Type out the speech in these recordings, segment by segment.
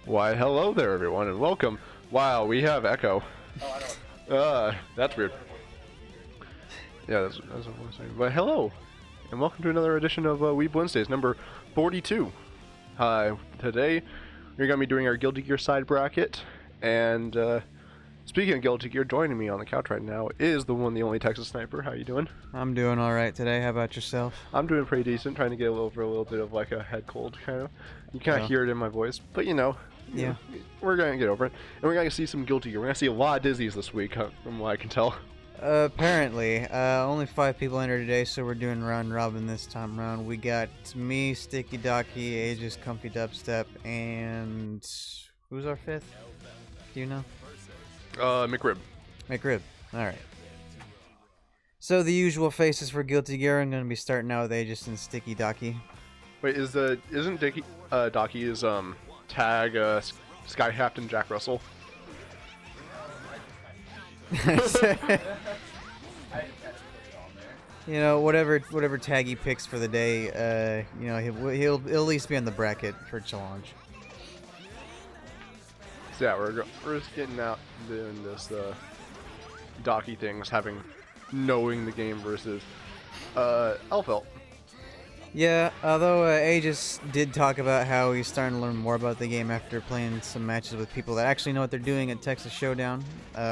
Why, hello there, everyone, and welcome. Wow, we have echo. Oh, I don't. That's weird. Yeah, that's what I was saying. But hello, and welcome to another edition of Weeb Wednesdays, number 42. Today, we're going to be doing our Guilty Gear side bracket, and speaking of Guilty Gear, joining me on the couch right now is the one, the only Texas Sniper. How you doing? I'm doing alright today. How about yourself? I'm doing pretty decent, trying to get over a little bit of like a head cold, kind of. You can't hear it in my voice, but you know. Yeah. We're going to get over it. And we're going to see some Guilty Gear. We're going to see a lot of Dizzies this week, from what I can tell. Apparently. Only 5 people entered today, so we're doing round robin this time around. We got me, StickyDaki, Aegis, Comfy Dubstep, and... who's our 5th? Do you know? McRib. McRib. Alright. So the usual faces for Guilty Gear. I'm going to be starting out with Aegis and StickyDaki. Wait, isn't Daki's tag Sky Captain Jack Russell? You know, whatever tag he picks for the day, you know, he'll at least be on the bracket for challenge. So yeah, we're just getting out doing this Daki things, knowing the game versus Elphelt. Yeah, although Aegis did talk about how he's starting to learn more about the game after playing some matches with people that actually know what they're doing at Texas Showdown.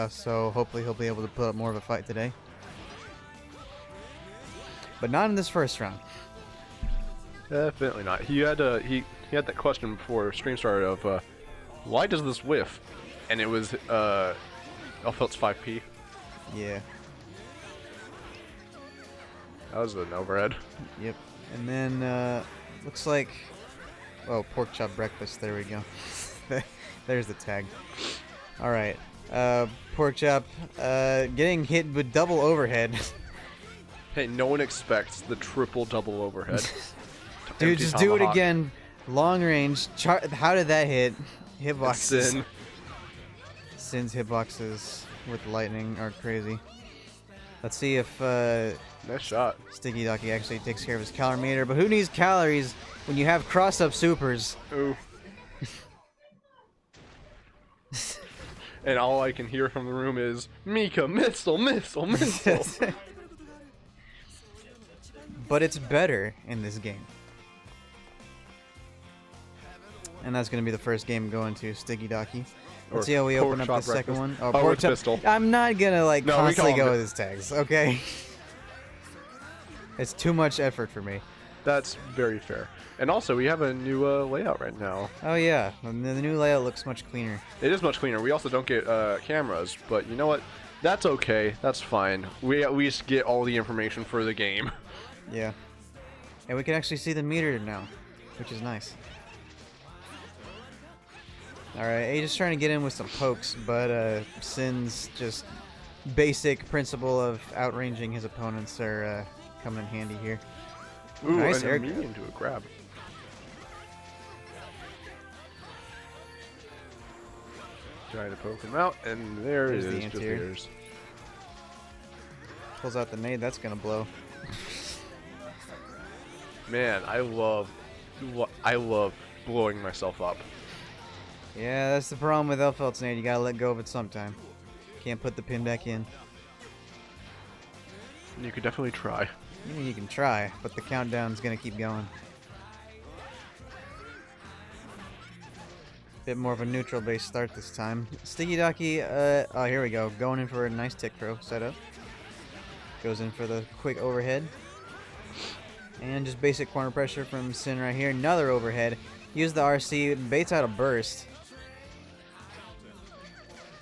So hopefully he'll be able to put up more of a fight today. But not in this first round. Definitely not. He had that question before stream started of why does this whiff? And it was Elphelt's 5P. Yeah. That was an overhead. Yep. And then, looks like... oh, pork chop breakfast. There we go. There's the tag. Alright. Pork chop, getting hit with double overhead. Hey, no one expects the triple double overhead. Dude, just do it again. Long range. How did that hit? Hitboxes. Sin. Sin's hitboxes with lightning are crazy. Let's see if Nice shot. StickyDaki actually takes care of his calorie meter, but who needs calories when you have cross-up supers? Ooh. And all I can hear from the room is Mika, missile, missile, missile. But it's better in this game. And that's going to be the first game going to StickyDaki. Let's see how we open up the second one. Oh, pork chop pistol. I'm not going to like constantly go with his tags, okay? It's too much effort for me. That's very fair. And also, we have a new layout right now. Oh yeah, the new layout looks much cleaner. It is much cleaner. We also don't get cameras, but you know what? That's okay. That's fine. We at least get all the information for the game. Yeah. And we can actually see the meter now, which is nice. Alright, Aegis trying to get in with some pokes, but Sin's just basic principle of outranging his opponents are coming in handy here. Ooh, nice and air a medium to a grab. Trying to poke him out, and there it is, just ears. Pulls out the nade, that's gonna blow. Man, I love blowing myself up. Yeah, that's the problem with Elphelt's nade. You gotta let go of it sometime. Can't put the pin back in. You could definitely try. You can try, but the countdown's gonna keep going. Bit more of a neutral-based start this time. StickyDaki, oh, here we go. Going in for a nice tick throw setup. Goes in for the quick overhead. And just basic corner pressure from Sin right here. Another overhead. Use the RC, baits out a burst.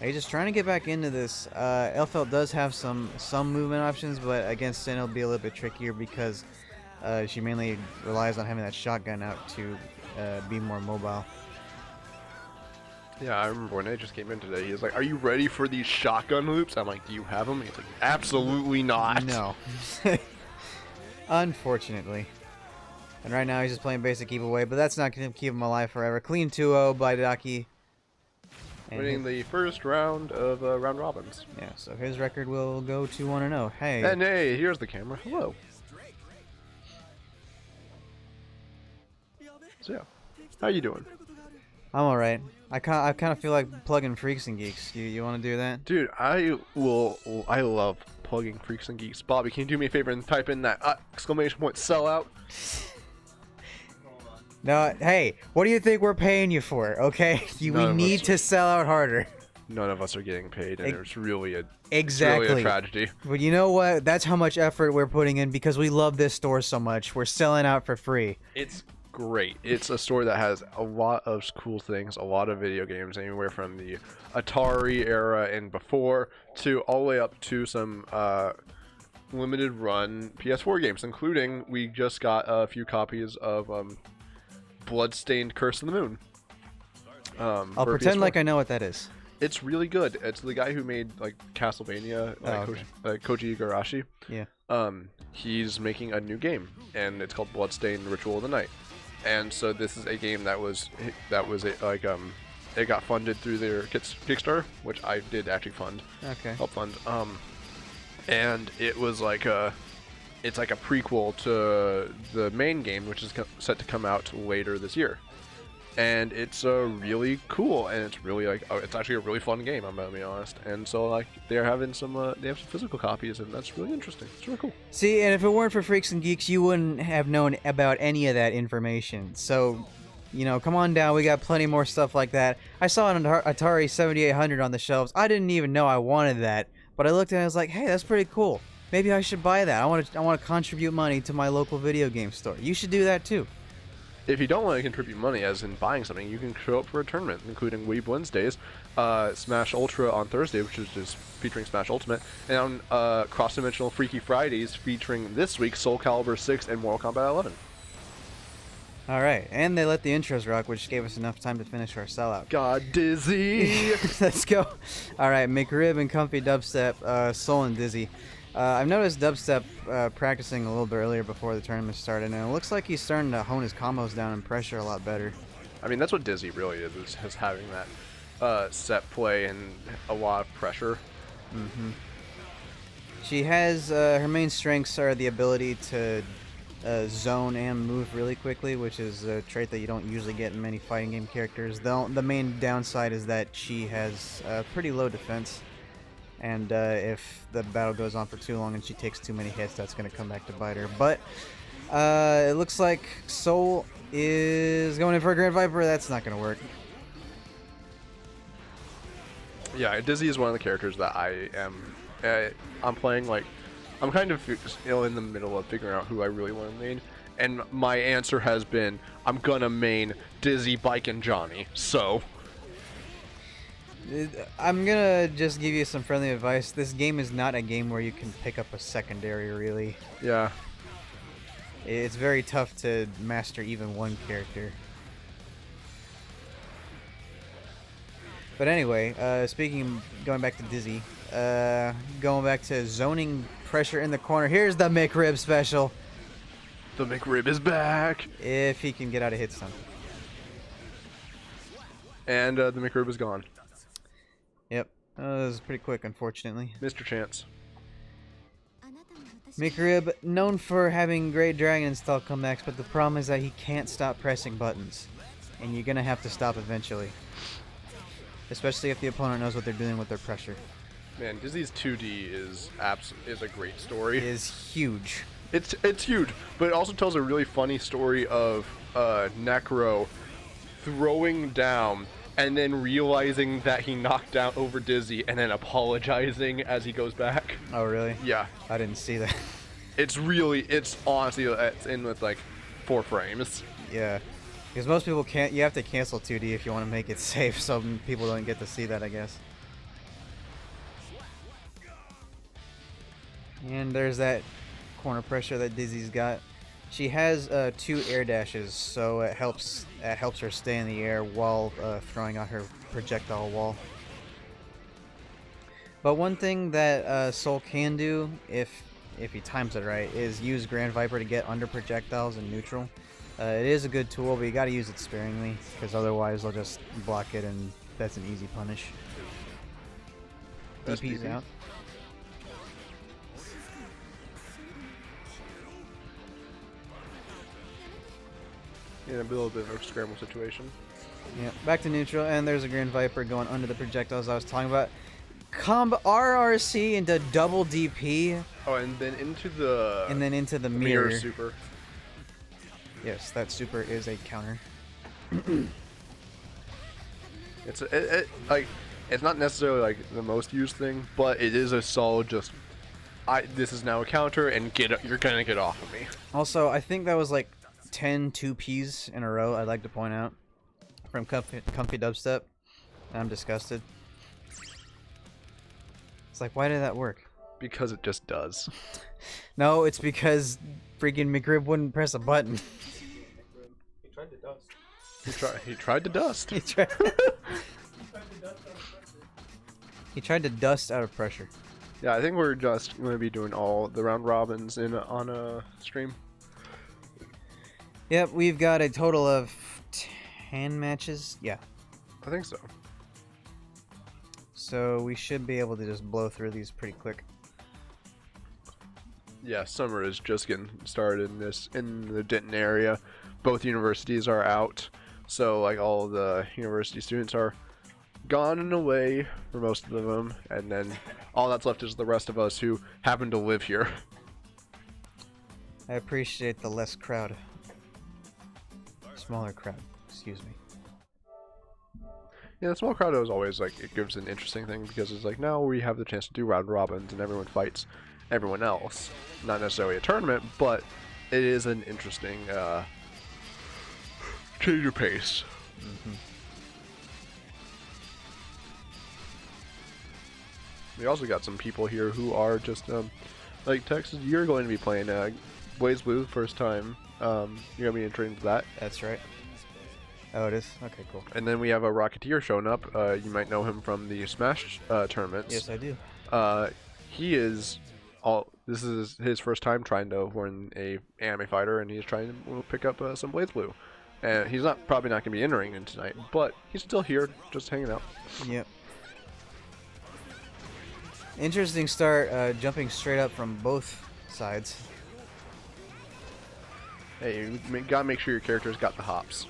He's just trying to get back into this. Elphelt does have some movement options, but against Sin it'll be a little bit trickier because she mainly relies on having that shotgun out to be more mobile. Yeah, I remember when Aegis came in today, he was like, "Are you ready for these shotgun loops?" I'm like, "Do you have them?" He's like, "Absolutely not." No. Unfortunately. And right now he's just playing basic keep away, but that's not going to keep him alive forever. Clean 2-0 by Daki. Winning the first round of round robins. Yeah, so his record will go to 1-0. Hey. And hey, here's the camera. Hello. So yeah, how you doing? I'm alright. I kind of feel like plugging Freaks and Geeks. You want to do that? Dude, I love plugging Freaks and Geeks. Bobby, can you do me a favor and type in that exclamation point sellout? No, hey, what do you think we're paying you for? Okay, we need to sell out harder. None of us are getting paid, and it's really a tragedy. But you know what? That's how much effort we're putting in because we love this store so much. We're selling out for free. It's great. It's a store that has a lot of cool things, a lot of video games, anywhere from the Atari era and before to all the way up to some limited run PS4 games, including we just got a few copies of Bloodstained Curse of the Moon. I'll pretend PS4. like I know what that is. It's really good. It's the guy who made like Castlevania, Koji Igarashi. Yeah. He's making a new game, and it's called Bloodstained Ritual of the Night. And so this is a game that was it got funded through their Kickstarter, which I did actually fund. Okay. Help fund. And it was it's like a prequel to the main game, which is set to come out later this year. And it's really cool, and it's really it's actually a really fun game. I'm gonna be honest. And so they're having they have some physical copies, and that's really interesting. It's really cool. See, and if it weren't for Freaks and Geeks, you wouldn't have known about any of that information. So, come on down. We got plenty more stuff like that. I saw an Atari 7800 on the shelves. I didn't even know I wanted that, but I looked at it and I was like, hey, that's pretty cool. Maybe I should buy that. I want to contribute money to my local video game store. You should do that too. If you don't want to contribip money, as in buying something, you can show up for a tournament, including Weeb Wednesdays, Smash Ultra on Thursday, which is just featuring Smash Ultimate, and on Cross-Dimensional Freaky Fridays, featuring this week Soul Calibur 6 and Mortal Kombat 11. All right, and they let the intros rock, which gave us enough time to finish our sellout. God dizzy! Let's go. All right, McRib and Comfy Dubstep, Soul and Dizzy. I've noticed Dubstep practicing a little bit earlier before the tournament started, and it looks like he's starting to hone his combos down and pressure a lot better. I mean, that's what Dizzy really is having that set play and a lot of pressure. Mm-hmm. She has, her main strengths are the ability to zone and move really quickly, which is a trait that you don't usually get in many fighting game characters. The main downside is that she has pretty low defense. And if the battle goes on for too long and she takes too many hits, that's going to come back to bite her. But it looks like Soul is going in for a Grand Viper. That's not going to work. Yeah, Dizzy is one of the characters that I'm playing I'm kind of in the middle of figuring out who I really want to main. And my answer has been, I'm going to main Dizzy, Bike, and Johnny. So... I'm gonna just give you some friendly advice. This game is not a game where you can pick up a secondary, really. Yeah. It's very tough to master even one character. But anyway, going back to Dizzy, going back to zoning pressure in the corner. Here's the McRib special. The McRib is back! If he can get out of hit stun. And the McRib is gone. Yep. That was pretty quick, unfortunately. Mr. Chance. McRib, known for having great Dragon Install comebacks, but the problem is that he can't stop pressing buttons. And you're going to have to stop eventually. Especially if the opponent knows what they're doing with their pressure. Man, Dizzy's 2D is a great story. It is huge. It's huge, but it also tells a really funny story of Necro throwing down and then realizing that he knocked out over Dizzy and then apologizing as he goes back. Oh, really? Yeah. I didn't see that. It's honestly, it's in with 4 frames. Yeah. Because most people you have to cancel 2D if you want to make it safe, so people don't get to see that, I guess. And there's that corner pressure that Dizzy's got. She has 2 air dashes, so it helps her stay in the air while throwing out her projectile wall. But one thing that Soul can do, if he times it right, is use Grand Viper to get under projectiles and neutral. It is a good tool, but you got to use it sparingly, because otherwise they'll just block it, and that's an easy punish. DP's out. in a little bit of a scramble situation. Yeah, back to neutral, and there's a Grand Viper going under the projectiles I was talking about. Combo RRC into double DP. Oh, and then into the... And then into the mirror. super. Yes, that super is a counter. It's not necessarily like the most used thing, but it is a solid just... this is now a counter, and you're gonna get off of me. Also, I think that was like 10 2Ps in a row, I'd like to point out. From Comfy Dubstep. I'm disgusted. It's like, why did that work? Because it just does. No, it's because freaking McRib wouldn't press a button. He tried to dust. He tried to dust. He tried to dust out of pressure. Yeah, I think we're just going to be doing all the round robins on a stream. Yep, we've got a total of 10 matches. Yeah. I think so. So we should be able to just blow through these pretty quick. Yeah, summer is just getting started in the Denton area. Both universities are out, so like all the university students are gone and away for most of them, and then all that's left is the rest of us who happen to live here. I appreciate the less crowd. Smaller crowd, excuse me. Yeah, the small crowd is always like, it gives an interesting thing because it's like now we have the chance to do round robins and everyone fights everyone else. Not necessarily a tournament, but it is an interesting change of pace. Mm-hmm. We also got some people here who are just like Texas. You're going to be playing Blaze Blue first time. You're gonna be entering into that. That's right. Oh, it is? Okay, cool. And then we have a Rocketeer showing up. You might know him from the Smash tournaments. Yes, I do. He is this is his first time trying to win a anime fighter, and he's trying to pick up some Blaze Blue. And he's probably not going to be entering in tonight, but he's still here, just hanging out. Yep. Interesting start, jumping straight up from both sides. Hey, you gotta make sure your character's got the hops.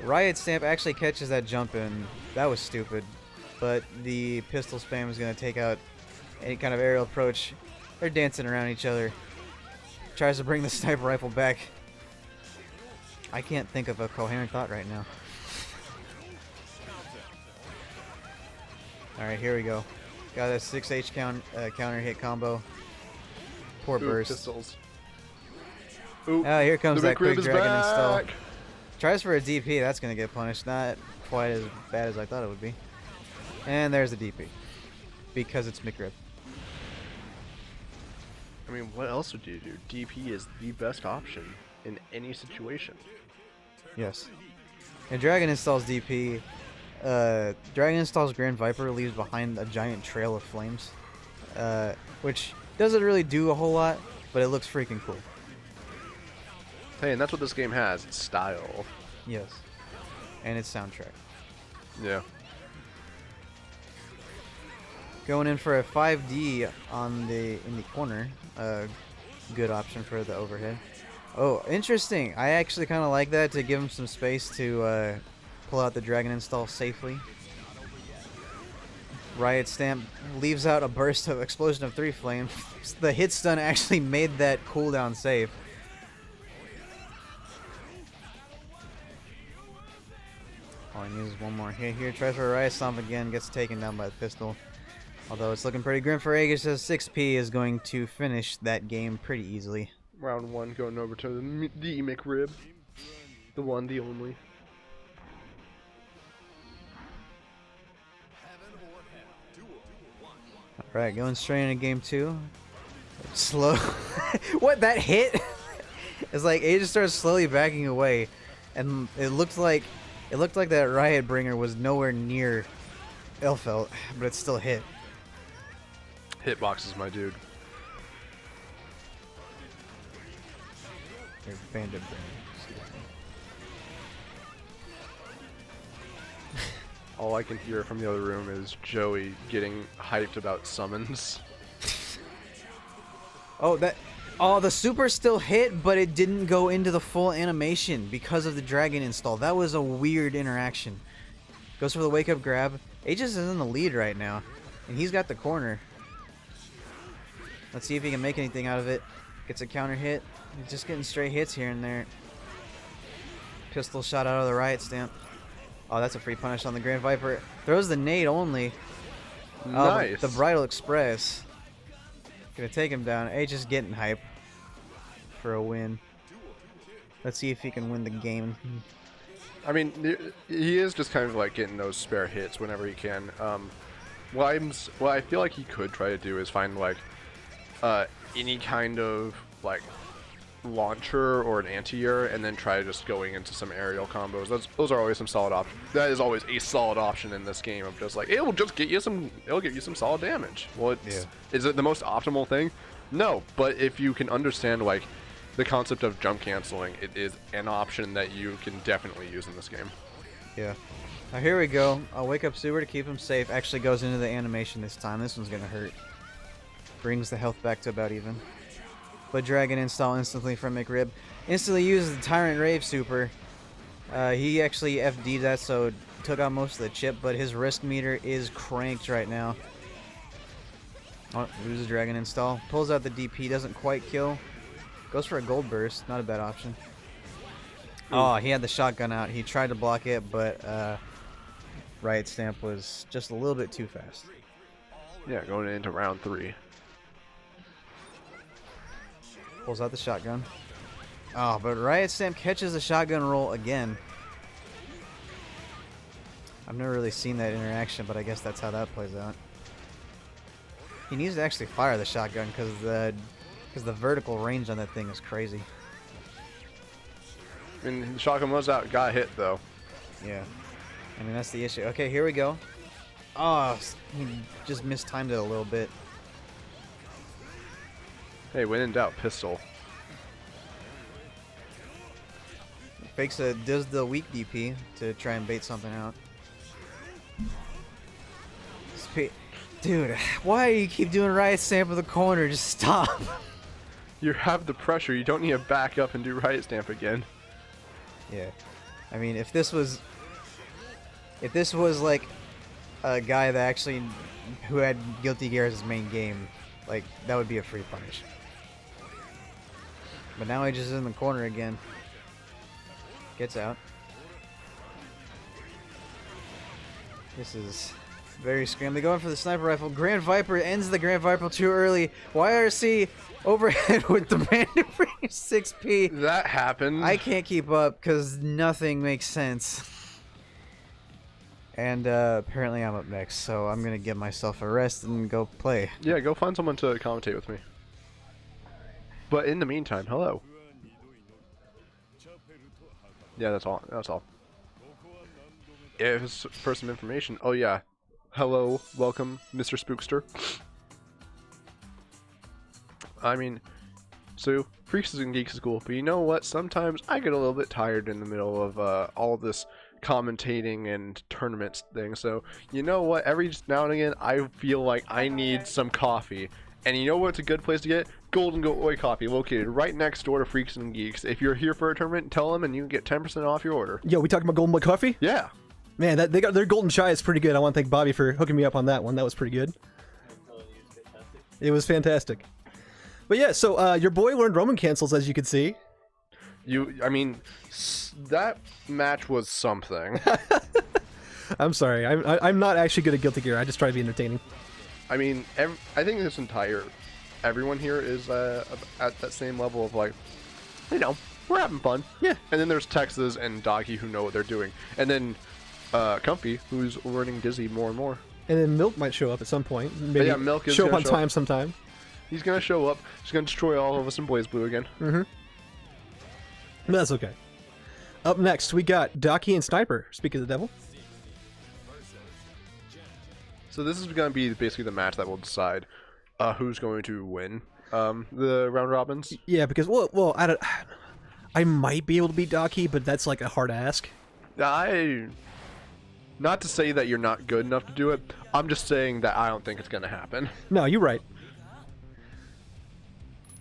Riot Stamp actually catches that jump in. That was stupid. But the pistol spam is going to take out any kind of aerial approach. They're dancing around each other. Tries to bring the sniper rifle back. I can't think of a coherent thought right now. Alright, here we go. Got a 6H counter hit combo. Poor burst. Pistols. Oh, here comes that quick dragon install. back. Tries for a DP, that's going to get punished. Not quite as bad as I thought it would be. And there's the DP. Because it's McRib. I mean, what else would you do? DP is the best option in any situation. Yes. And Dragon installs DP. Dragon installs Grand Viper, leaves behind a giant trail of flames. Which doesn't really do a whole lot, but it looks freaking cool. Hey, and that's what this game has. It's style. Yes. And its soundtrack. Yeah. Going in for a 5D in the corner. Good option for the overhead. Oh, interesting. I actually kind of like that to give him some space to pull out the Dragon install safely. Riot Stamp leaves out a burst of explosion of 3 flames. The hit stun actually made that cooldown safe. All he needs is one more hit here. Tries for a Riot Stomp again. Gets taken down by the pistol. Although it's looking pretty grim for Aegis, as 6P is going to finish that game pretty easily. Round 1 going over to the McRib. The one, the only. Alright, going straight into game 2. Slow. What, that hit? It's like Aegis starts slowly backing away, and it looked like that Riot Bringer was nowhere near Elphelt, but it still hit. Hitbox is my dude. Or Bandit Bringer, excuse me. All I can hear from the other room is Joey getting hyped about summons. Oh, that. Oh, the super still hit, but it didn't go into the full animation because of the dragon install. That was a weird interaction. Goes for the wake up grab. Aegis is in the lead right now, and he's got the corner. Let's see if he can make anything out of it. Gets a counter hit. He's just getting straight hits here and there. Pistol shot out of the riot stamp. Oh, that's a free punish on the Grand Viper. Throws the nade only. Nice. The Bridal Express. Gonna take him down. Aegis getting hype for a win. Let's see if he can win the game. I mean, he is just kind of like getting those spare hits whenever he can. What I feel like he could try to do is find like any kind of like launcher or an anti-air, and then try just going into some aerial combos. Those are always some solid options. That is always a solid option in this game of just like it'll get you some solid damage. Well, is it the most optimal thing? No, but if you can understand like the concept of jump canceling, it is an option that you can definitely use in this game. Yeah. Now here we go. I'll wake up Super to keep him safe. Actually goes into the animation this time. This one's gonna hurt. Brings the health back to about even. But Dragon install instantly from McRib. Instantly uses the Tyrant Rave super. He actually FD'd that, so took out most of the chip, but his risk meter is cranked right now. Oh, loses Dragon install. Pulls out the DP, doesn't quite kill. Goes for a gold burst, not a bad option. Oh, he had the shotgun out. He tried to block it, but Riot Stamp was just a little bit too fast. Yeah, going into round 3. Pulls out the shotgun. Oh, but Riot Stamp catches the shotgun roll again. I've never really seen that interaction, but I guess that's how that plays out. He needs to actually fire the shotgun because the vertical range on that thing is crazy. I mean, the shotgun was out, got hit though. Yeah. I mean, that's the issue. Okay, here we go. Oh, he just mistimed it a little bit. Hey, when in doubt, pistol. Does the weak DP to try and bait something out. Dude, why do you keep doing Riot Stamp in the corner? Just stop. You have the pressure. You don't need to back up and do Riot Stamp again. Yeah. I mean, if this was like a guy that actually who had Guilty Gear as his main game, like that would be a free punish. But now he just is in the corner again. Gets out. This is very scrambly. Going for the sniper rifle. Grand Viper ends the Grand Viper too early. YRC overhead with the Bandit 6P. That happened. I can't keep up because nothing makes sense. And apparently I'm up next, so I'm going to give myself a rest and go play. Yeah, go find someone to commentate with me. But in the meantime, hello. Yeah, that's all. That's all. If for some information, oh yeah. Hello, welcome, Mr. Spookster. I mean, so Freaks and Geeks is cool, but you know what? Sometimes I get a little bit tired in the middle of all this commentating and tournaments thing. So you know what? Every now and again, I feel like I need some coffee. And you know what's a good place to get? Golden Goat Oi Coffee, located right next door to Freaks and Geeks. If you're here for a tournament, tell them and you can get 10% off your order. Yo, we talking about Golden Boy Coffee? Yeah. Man, they got their golden chai is pretty good. I want to thank Bobby for hooking me up on that one. That was pretty good. It was fantastic. But yeah, so your boy learned Roman cancels, as you could see. I mean, that match was something. I'm sorry. I'm not actually good at Guilty Gear. I just try to be entertaining. I mean, I think everyone here is at that same level of like, you know, we're having fun. Yeah. And then there's Texas and Daki who know what they're doing. And then Comfy, who's learning Dizzy more and more. And then Milk might show up at some point. Maybe yeah, Milk is show up on show time up. sometime. He's going to show up. He's going to destroy all of us in Blaze Blue again. Mm-hmm. But that's okay. Up next, we got Daki and Sniper, Speak of the Devil. So this is going to be basically the match that will decide who's going to win the round robins. Yeah, because well, I might be able to beat Daki, but that's like a hard ask. Not to say that you're not good enough to do it. I'm just saying that I don't think it's going to happen. No, you're right.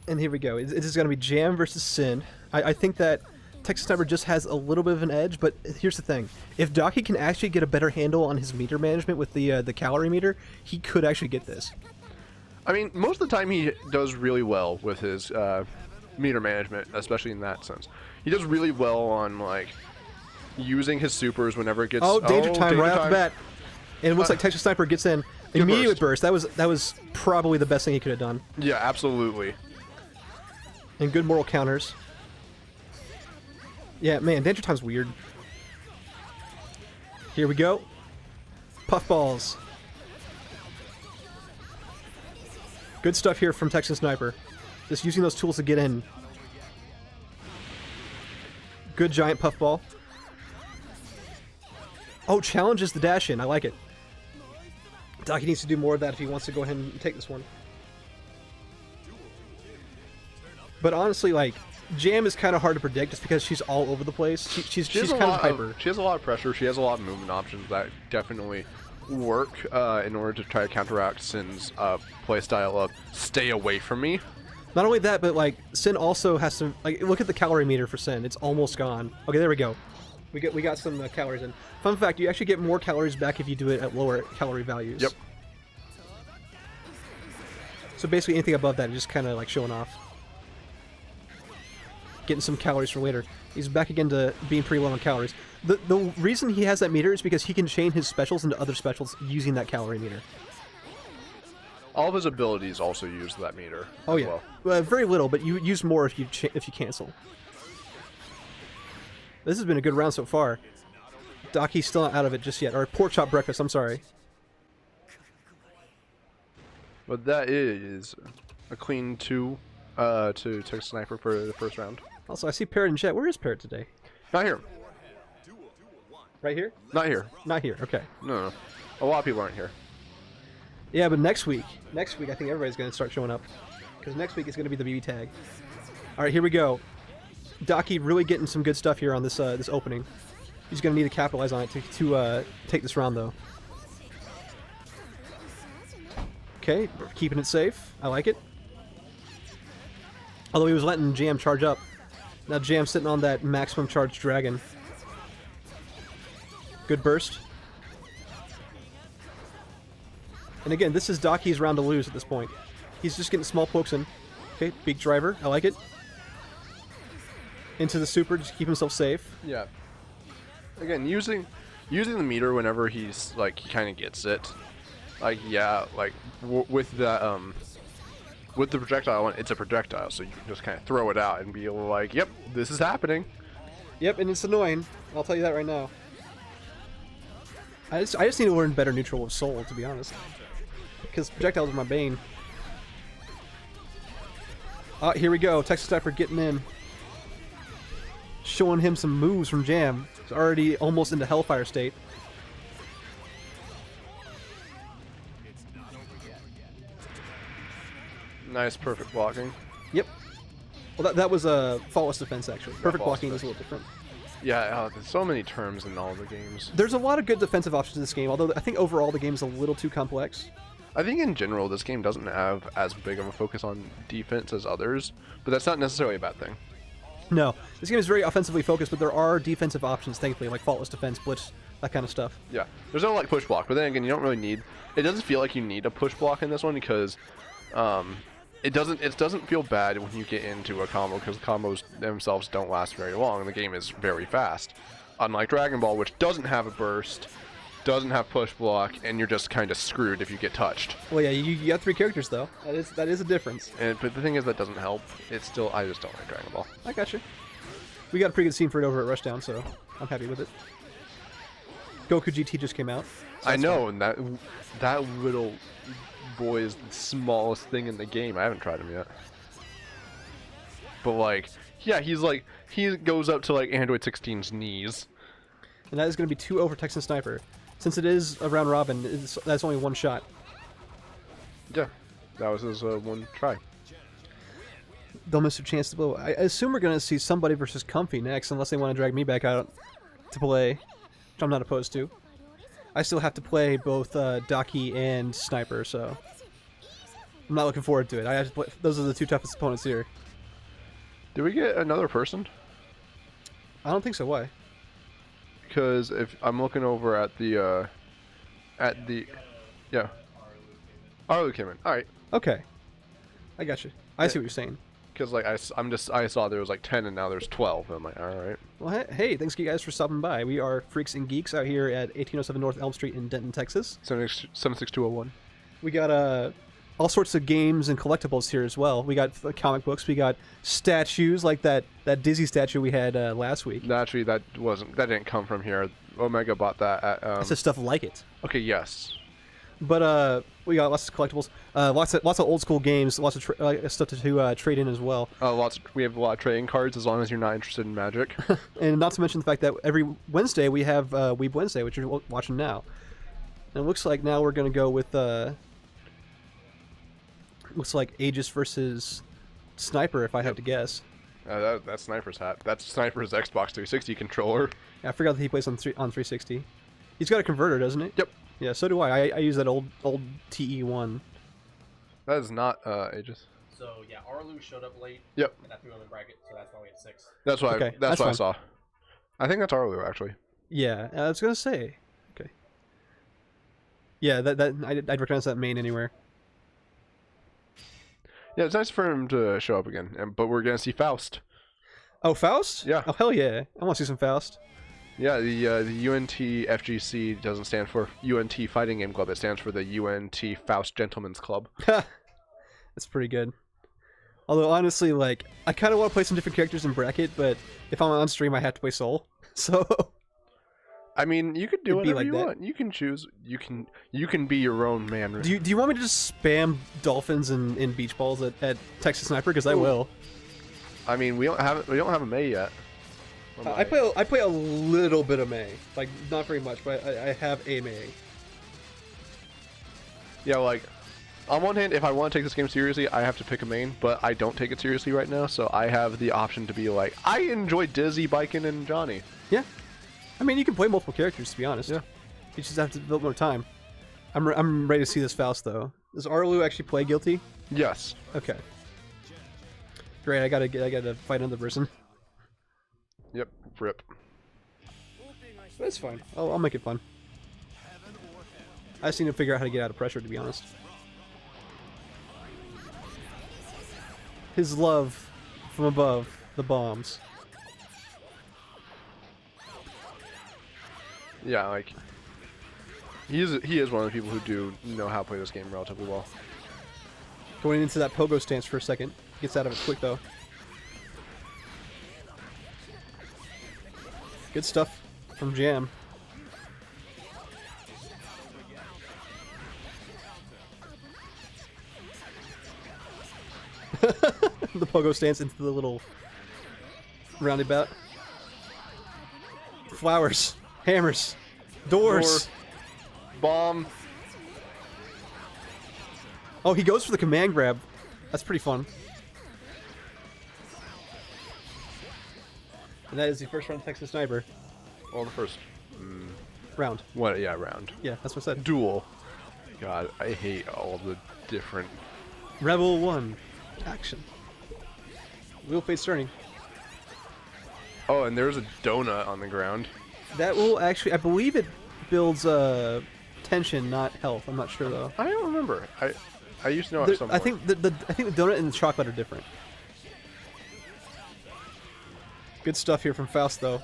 And here we go. It is going to be Jam versus Sin. I think that Texan Sniper just has a little bit of an edge, but here's the thing. If Daki can actually get a better handle on his meter management with the calorie meter, he could actually get this. I mean, most of the time he does really well with his meter management, especially in that sense. He does really well on, like, using his supers whenever it gets... Oh, danger time right off the bat. And it looks like Texan Sniper gets in. Immediate burst. That was probably the best thing he could have done. Yeah, absolutely. And good moral counters. Yeah, man, danger time's weird. Here we go. Puffballs. Good stuff here from Texan Sniper. Just using those tools to get in. Good giant puffball. Oh, challenges the dash in. I like it. Daki needs to do more of that if he wants to go ahead and take this one. But honestly, like, Jam is kind of hard to predict just because she's all over the place. She's kind of hyper. She has a lot of pressure. She has a lot of movement options that definitely work in order to try to counteract Sin's playstyle of stay away from me. Not only that, but like Sin also has to like look at the calorie meter for Sin. It's almost gone. Okay, there we go. We got some calories in. Fun fact: you actually get more calories back if you do it at lower calorie values. Yep. So basically, anything above that is just kind of like showing off. Getting some calories for later. He's back again to being pretty low on calories. The reason he has that meter is because he can chain his specials into other specials using that calorie meter. All of his abilities also use that meter. Oh as yeah, well. very little, but you use more if you cancel. This has been a good round so far. Daki's still not out of it just yet. Or pork chop breakfast. I'm sorry. But that is a clean 2 to Texan Sniper for the first round. Also, I see Parrot in chat. Where is Parrot today? Not here. Right here? Not here. Not here. Okay. No. A lot of people aren't here. Yeah, but next week I think everybody's going to start showing up. Because next week is going to be the BB tag. All right, here we go. Daki really getting some good stuff here on this this opening. He's going to need to capitalize on it to take this round, though. Okay, keeping it safe. I like it. Although he was letting Jam charge up. Now Jam's sitting on that maximum charge dragon. Good burst. And again, this is Daki's round to lose at this point. He's just getting small pokes in. Okay, big driver. I like it. Into the super, just keep himself safe. Yeah. Again, using the meter whenever he's like he kind of gets it. Like yeah, like with that with the projectile, it's a projectile, so you can just kind of throw it out and be able to like, yep, this is happening. Yep, and it's annoying. I'll tell you that right now. I just need to learn better neutral with Soul, to be honest. Because projectiles are my bane. Here we go. Texan Sniper getting in. Showing him some moves from Jam. He's already almost into Hellfire state. Nice, perfect blocking. Yep. Well, that was a faultless defense, actually. Perfect faultless blocking is a little different. Yeah, there's so many terms in all the games. There's a lot of good defensive options in this game, although I think overall the game is a little too complex. I think in general this game doesn't have as big of a focus on defense as others, but that's not necessarily a bad thing. No, this game is very offensively focused, but there are defensive options, thankfully, like faultless defense, blitz, that kind of stuff. Yeah, there's no like push block, but then again, you don't really need. It doesn't feel like you need a push block in this one because it doesn't feel bad when you get into a combo because combos themselves don't last very long and the game is very fast. Unlike Dragon Ball, which doesn't have a burst, doesn't have push block, and you're just kind of screwed if you get touched. Well, yeah, you got 3 characters though. That is a difference. But the thing is that doesn't help. It's still I just don't like Dragon Ball. I got you. We got a pretty good scene for it over at Rushdown, so I'm happy with it. Goku GT just came out. So I know, fun. And that little boy is the smallest thing in the game. I haven't tried him yet. But like, yeah, he goes up to like Android 16's knees. And that is going to be 2 over Texan Sniper. Since it is a round robin, that's only 1 shot. Yeah, that was his one try. They'll miss a chance to blow. I assume we're going to see somebody versus Comfy next, unless they want to drag me back out to play, which I'm not opposed to. I still have to play both Daki and Sniper, so I'm not looking forward to it. I have to play, those are the two toughest opponents here. Did we get another person? I don't think so. Why? Because if I'm looking over at the yeah, Arilou came in. All right. Okay. I got you. I see what you're saying. Because like I saw there was like 10 and now there's 12. I'm like, all right. Well, hey, thanks you guys for stopping by. We are Freaks and Geeks out here at 1807 North Elm Street in Denton, Texas. 76201. We got all sorts of games and collectibles here as well. We got comic books. We got statues like that Dizzy statue we had last week. Actually, that didn't come from here. Omega bought that at. That's just stuff like it. Okay, yes. But we got lots of collectibles, lots of old school games, lots of stuff to trade in as well. We have a lot of trading cards as long as you're not interested in Magic. And not to mention the fact that every Wednesday we have Weeb Wednesday, which you're watching now. And it looks like now we're going to go with looks like Aegis versus Sniper, if I have to guess. That's Sniper's hat. That's Sniper's Xbox 360 controller. Yeah, I forgot that he plays on 360. He's got a converter, doesn't he? Yep. Yeah, so do I. I use that old TE1. That is not Aegis. So yeah, Arilou showed up late. Yep. And I threw him in bracket, so that's why we had 6. That's what Okay, that's what I that's saw. I think that's Arilou actually. Yeah, I was gonna say. Okay. Yeah, I'd recognize that main anywhere. Yeah, it's nice for him to show up again. But we're gonna see Faust. Oh, Faust? Yeah. Oh, hell yeah. I want to see some Faust. Yeah, the UNT FGC doesn't stand for UNT Fighting Game Club. It stands for the UNT Faust Gentlemen's Club. That's pretty good. Although, honestly, like, I kind of want to play some different characters in bracket, but if I'm on stream, I have to play Soul. So... I mean, you could do It'd be whatever like you that. want. You can choose. You can be your own man. Do you want me to just spam dolphins and beach balls at Texas Sniper? Because I will. I mean, we don't have a May yet. I play a little bit of May, like not very much, but I have a May. Yeah, like on one hand, if I want to take this game seriously, I have to pick a main, but I don't take it seriously right now, so I have the option to be like, I enjoy Dizzy, Biken, and Johnny. Yeah, I mean you can play multiple characters to be honest. Yeah, you just have to build more time. I'm ready to see this Faust though. Does Arilou actually play guilty? Yes. Okay. Great, I gotta fight another person. Yep. Rip. That's fine. I'll make it fun. I just need to figure out how to get out of pressure, to be honest. His love from above the bombs. Yeah, like he is one of the people who do know how to play this game relatively well. Going into that pogo stance for a second. Gets out of it quick though. Good stuff from Jam. The pogo stance into the little roundabout. Flowers, hammers, doors. Door, bomb. Oh, he goes for the command grab. That's pretty fun. And that is the first round of Texas Sniper. Well, the first Round. what? Yeah, round. Yeah, that's what I said. Duel. God, I hate all the different. Rebel 1. Action. Wheel face turning. Oh, and there's a donut on the ground. That will actually, I believe it builds tension, not health. I'm not sure though. I don't remember. I used to know at some I point. think the donut and the chocolate are different. Good stuff here from Faust though.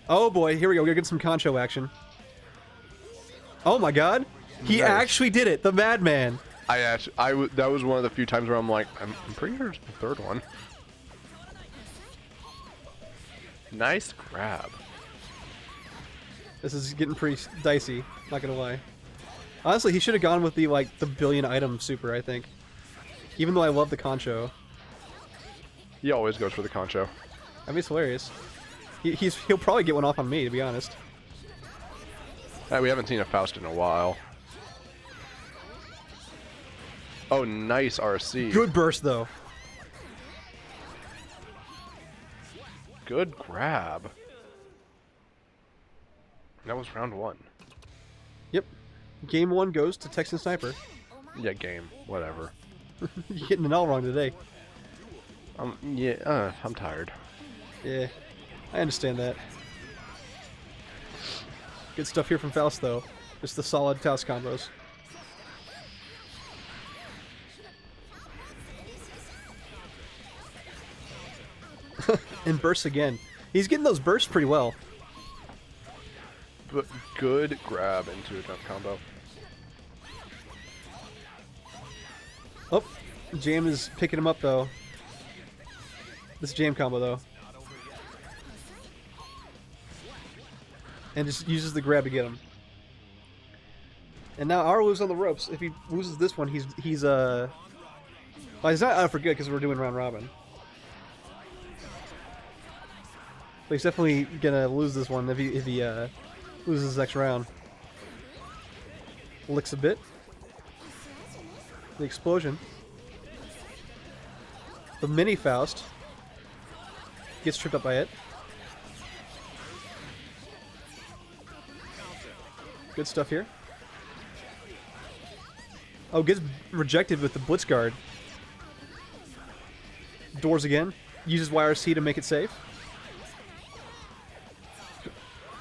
Oh boy, here we go. We're gonna get some concho action. Oh my god. He Nice. actually did it, the madman. That was one of the few times where I'm like, I'm pretty sure it's the third one. Nice grab. This is getting pretty dicey, not gonna lie. Honestly, he should have gone with the billion item super, I think. Even though I love the concho. He always goes for the concho. I mean, it's hilarious. He'll probably get one off on me, to be honest. We haven't seen a Faust in a while. Oh, nice RC. Good burst, though. Good grab. That was round 1. Yep. Game 1 goes to Texan Sniper. Yeah, game. Whatever. You're getting it all wrong today. Yeah, I'm tired. Yeah, I understand that. Good stuff here from Faust, though. Just the solid Faust combos. And bursts again. He's getting those bursts pretty well. But good grab into a jump combo. Oh, Jam is picking him up, though. This Jam combo, though. And just uses the grab to get him. And now Arilou's on the ropes. If he loses this one, he's well, he's not out for good because we're doing round robin. But he's definitely gonna lose this one if he loses his next round. Licks a bit. The explosion. The mini Faust gets tripped up by it. Good stuff here. Oh, gets rejected with the Blitz Guard. Doors again. Uses YRC to make it safe.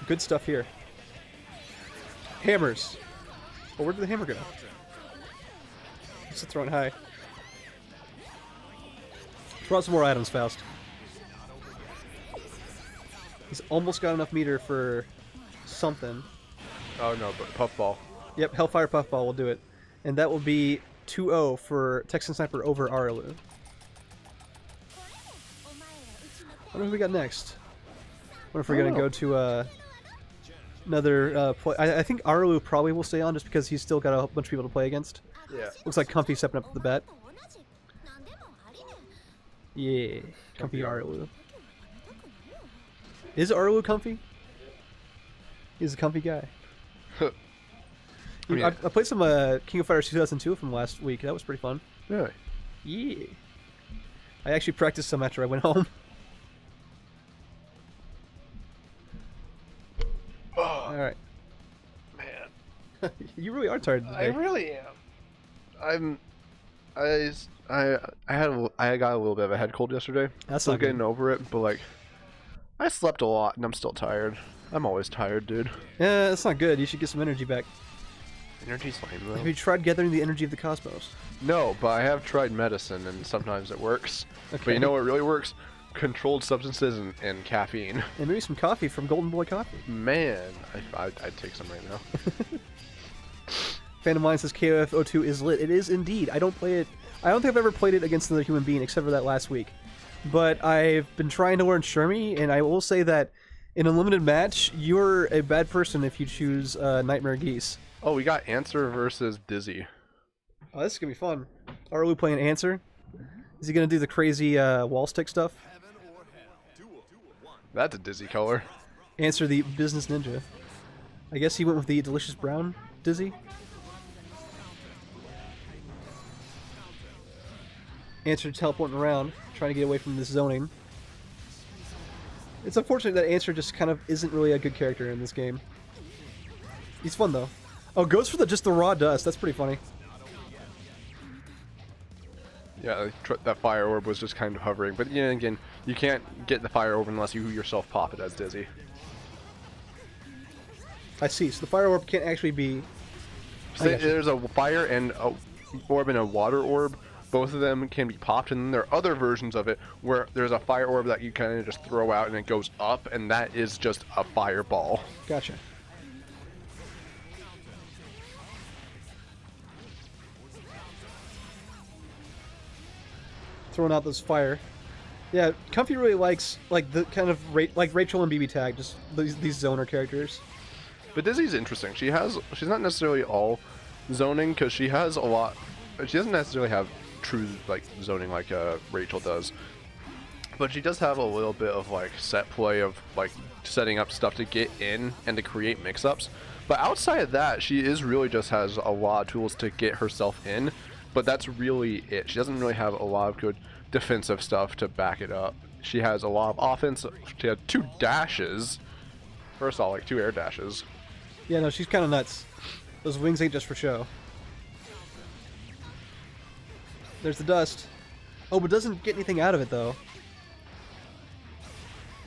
Good stuff here. Hammers. Oh, where did the hammer go? Just throwing high. Throw out some more items, Faust. He's almost got enough meter for something. Oh no, but Puffball. Yep, Hellfire Puffball will do it. And that will be 2-0 for Texan Sniper over Arilou. I wonder who we got next. I wonder if we're going to go to another play. I think Arilou probably will stay on just because he's still got a bunch of people to play against. Yeah. Looks like Comfy stepping up to the bat. Yeah, Comfy Arilou. Is Arilou comfy? He's a comfy guy. Yeah. I played some King of Fighters 2002 from last week. That was pretty fun. Really? Yeah. I actually practiced some after I went home. Oh, Alright. man. You really are tired today. I really am. I got a little bit of a head cold yesterday. That's still not good. getting over it, but like, I slept a lot and I'm still tired. I'm always tired, dude. Yeah, that's not good. You should get some energy back. Energy's lame Have though. you tried gathering the energy of the cosmos? No, but I have tried medicine and sometimes it works. But Okay. you know what really works? Controlled substances and caffeine. And maybe some coffee from Golden Boy Coffee. Man, I'd take some right now. Phantom Line says KOF02 is lit. It is indeed. I don't play it. I don't think I've ever played it against another human being except for that last week. But I've been trying to learn Shermie, and I will say that in a limited match, you're a bad person if you choose Nightmare Geese. Oh, we got Answer versus Dizzy. Oh, this is going to be fun. Arilou playing Answer. Is he going to do the crazy wall stick stuff? That's a Dizzy color. Answer the business ninja. I guess he went with the delicious brown Dizzy. Answer teleporting around, trying to get away from this zoning. It's unfortunate that Answer just kind of isn't really a good character in this game. He's fun though. Oh, goes for just the raw dust. That's pretty funny. Yeah, that fire orb was just kind of hovering. But yeah, again, you can't get the fire orb unless you yourself pop it as Dizzy. I see. So the fire orb can't actually be... So there's a fire and a orb and a water orb. Both of them can be popped, and then there are other versions of it where there's a fire orb that you kind of just throw out and it goes up, and that is just a fireball. Gotcha. Throwing out this fire. Yeah, Comfy really likes like the kind of like Rachel and BB Tag, just these zoner characters. But Dizzy's interesting. She's not necessarily all zoning because she has a lot. She doesn't necessarily have true like zoning like Rachel does, but she does have a little bit of like set play of like setting up stuff to get in and to create mix-ups. But outside of that, she really just has a lot of tools to get herself in. But that's really it. She doesn't really have a lot of good defensive stuff to back it up. She has a lot of offense. She had 2 dashes. First of all, like 2 air dashes. Yeah, no, she's kind of nuts. Those wings ain't just for show. There's the dust. Oh, but doesn't get anything out of it though.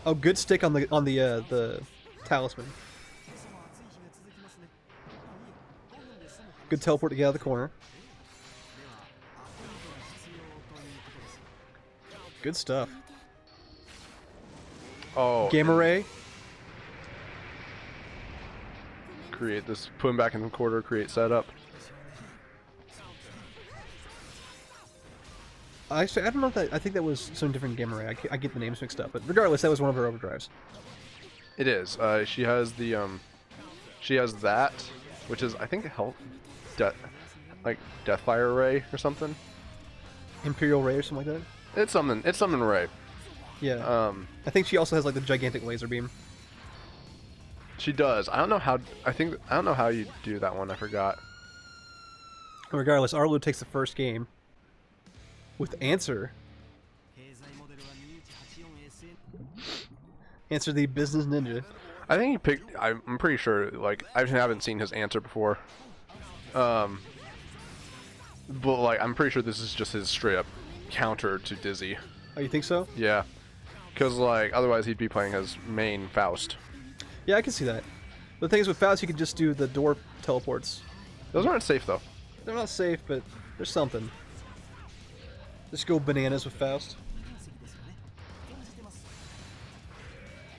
Oh, good stick on the talisman. Good teleport to get out of the corner. Good stuff. Oh. Gamma ray. Create this. Put him back in the quarter. Create setup. Actually, I don't know if that. I think that was some different gamma ray. I get the names mixed up, but regardless, that was one of her overdrives. It is. She has the she has that, which is I think like Deathfire Ray or something. Imperial ray or something like that. It's something. It's something Ray. Yeah. I think she also has like the gigantic laser beam. She does. I don't know how. I don't know how you do that one. I forgot. Regardless, Arilou takes the first game with Answer. Answer the business ninja. I think he picked. I'm pretty sure. Like I haven't seen his answer before. But like I'm pretty sure this is just his straight up counter to Dizzy. Oh, you think so? Yeah. Because like otherwise he'd be playing his main Faust. Yeah, I can see that. The thing is, with Faust, you can just do the door teleports. Those aren't safe though. They're not safe, but there's something. Just go bananas with Faust.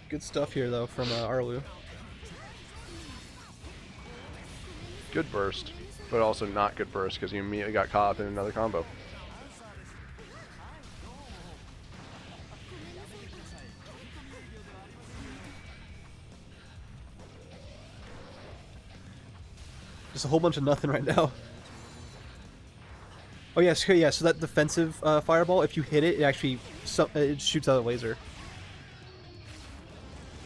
Good stuff here, though, from Arilou. Good burst, but also not good burst because you immediately got caught up in another combo. Just a whole bunch of nothing right now. Oh yes, yeah. So that defensive fireball, if you hit it, it actually it shoots out a laser.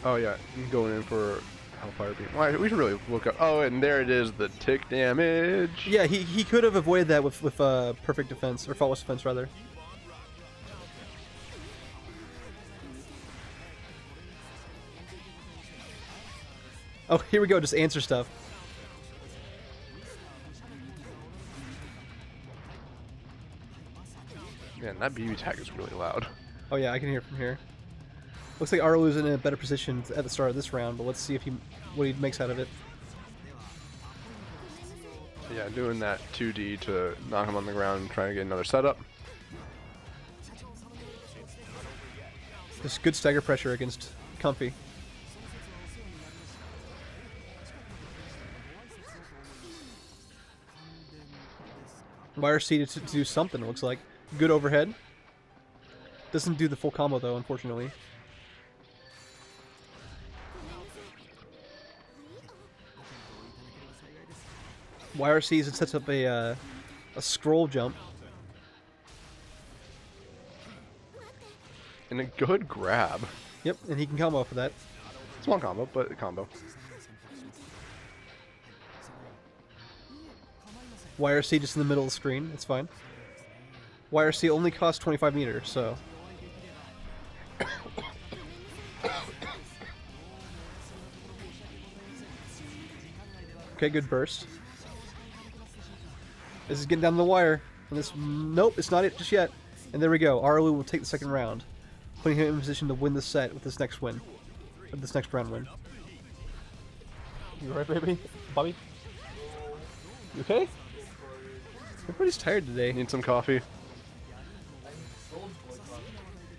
Oh yeah, going in for Hellfire Beam. Well, we should really look up. Oh, and there it is, the tick damage. Yeah, he could have avoided that with perfect defense or faultless defense rather. Oh, here we go. Just answer stuff. Man, that BB tag is really loud. Oh yeah, I can hear it from here. Looks like Arilou's in a better position at the start of this round, but let's see if what he makes out of it. Yeah, doing that 2D to knock him on the ground and trying to get another setup. Just good stagger pressure against Comfy. YRC to do something, it looks like. Good overhead. Doesn't do the full combo though, unfortunately. YRCs and sets up a scroll jump. And a good grab. Yep, and he can combo off of that. Small combo, but a combo. YRC just in the middle of the screen, it's fine. YRC only costs 25 meters, so... Okay, good burst. This is getting down the wire. And this, nope, it's not it just yet. And there we go. Arilou will take the second round, putting him in position to win the set with this next win. With this next round win. You alright, baby? Bobby? You okay? Everybody's tired today. Need some coffee?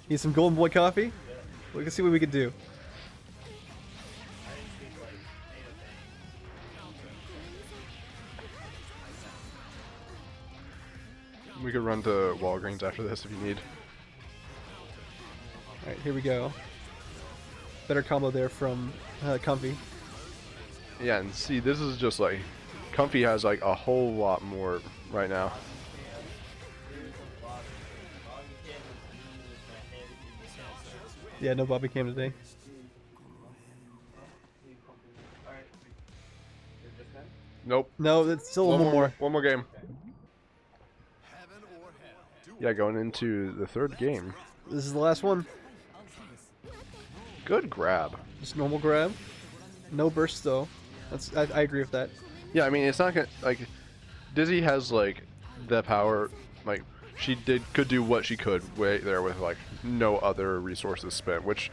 Need some Golden Boy coffee? We can see what we can do. We could run to Walgreens after this if you need. Alright, here we go. Better combo there from Comfy. Yeah, and see, this is just like... Comfy has like a whole lot more right now. Yeah, no Bobby cam today. Nope. No, that's still one more. One more game. Yeah, going into the third game. This is the last one. Good grab. Just normal grab. No burst though. That's I agree with that. Yeah, I mean, it's not gonna, like, Dizzy has, like, the power, like, she could do what she could right there with like no other resources spent, which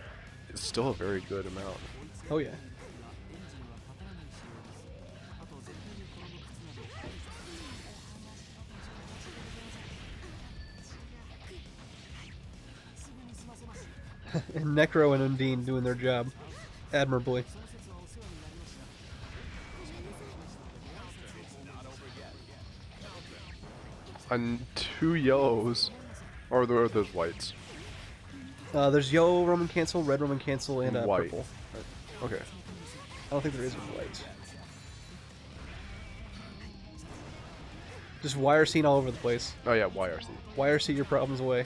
is still a very good amount. Oh yeah. And Necro and Undine doing their job admirably. And 2 yellows, or are those whites? There's yellow Roman cancel, red Roman cancel, and White. purple. Okay. I don't think there is a white. Just wire scene all over the place. Oh yeah, YRC. Wire see your problems away.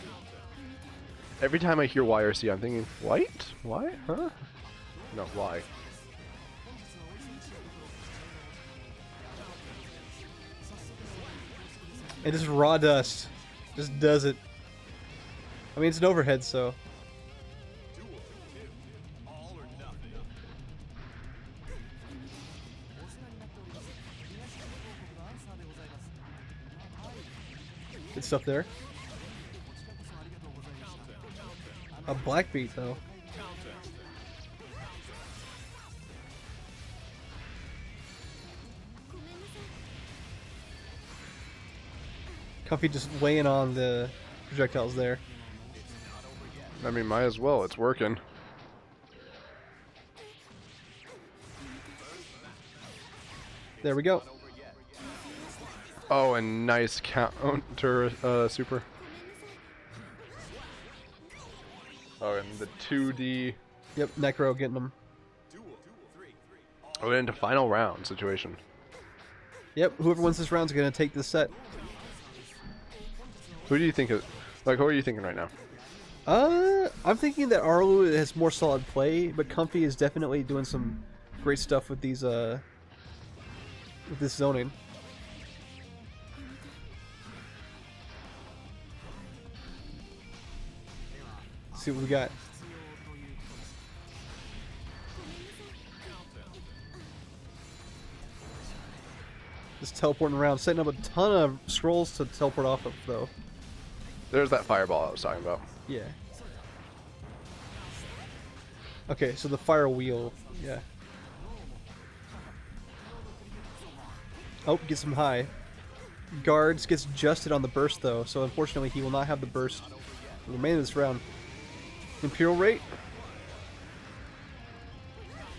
Every time I hear YRC, I'm thinking, white? Why? Huh? No, why? And just raw dust. Just does it. I mean, it's an overhead, so. Good stuff there. A black beat, though. Comfy just weighing on the projectiles there. I mean, might as well. It's working. There we go. Oh, and nice counter super. Oh, and the 2D. Yep, Necro getting them. Oh, into final round situation. Yep, whoever wins this round is going to take this set. Who do you think is, like, who are you thinking right now? I'm thinking that Arilou has more solid play, but Comfy is definitely doing some great stuff with these, with this zoning. Let's see what we got. Just teleporting around, setting up a ton of scrolls to teleport off of, though. There's that fireball I was talking about. Yeah. Okay, so the fire wheel, yeah. Oh, gets him high. Guards gets adjusted on the burst, though, so unfortunately he will not have the burst for the remainder of this round. Imperial rate.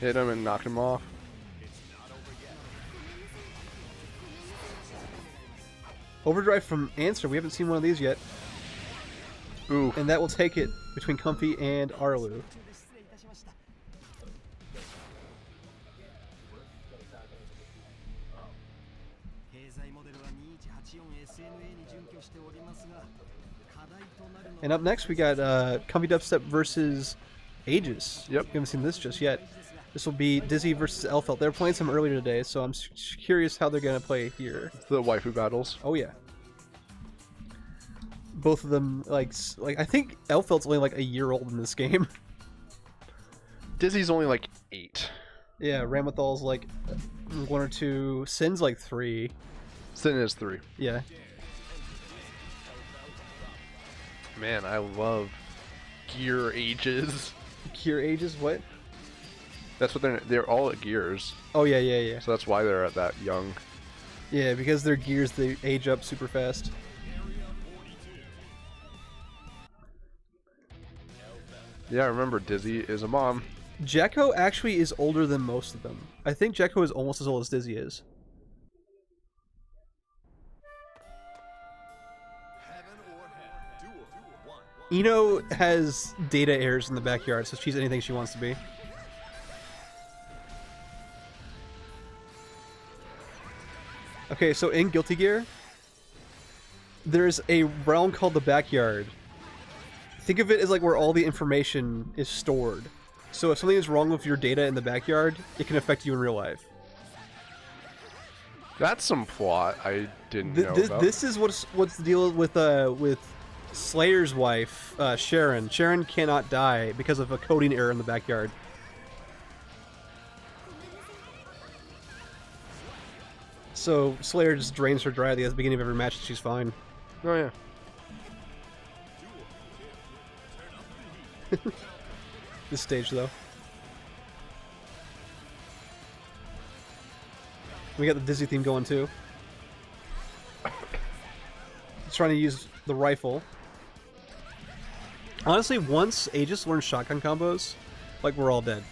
Hit him and knocked him off. Overdrive from Answer. We haven't seen one of these yet. Ooh. And that will take it between Comfy and Arilou. And up next we got Comfy Dubstep versus Aegis. Yep. We haven't seen this just yet. This will be Dizzy versus Elphelt. They were playing some earlier today, so I'm curious how they're going to play here. The waifu battles. Oh yeah. Both of them, like I think Elphelt's only like a year old in this game. Dizzy's only like 8. Yeah, Ramathal's like 1 or 2. Sin's like 3. Sin is 3. Yeah. Man, I love gear ages. Gear ages, what? That's what they're all at gears. Oh yeah, yeah, yeah. So that's why they're at that young. Yeah, because they're gears, they age up super fast. Yeah, I remember Dizzy is a mom. Jekko actually is older than most of them. I think Jekko is almost as old as Dizzy is. Ino has data errors in the backyard, so she's anything she wants to be. Okay, so in Guilty Gear, there's a realm called the Backyard. Think of it as like where all the information is stored. So if something is wrong with your data in the backyard, it can affect you in real life. That's some plot I didn't know about. This is what's the deal with Slayer's wife, Sharon. Sharon cannot die because of a coding error in the backyard. So Slayer just drains her dry at the beginning of every match and she's fine. Oh yeah. This stage, though. We got the Dizzy theme going, too. He's trying to use the rifle. Honestly, once Aegis learns shotgun combos, like, we're all dead.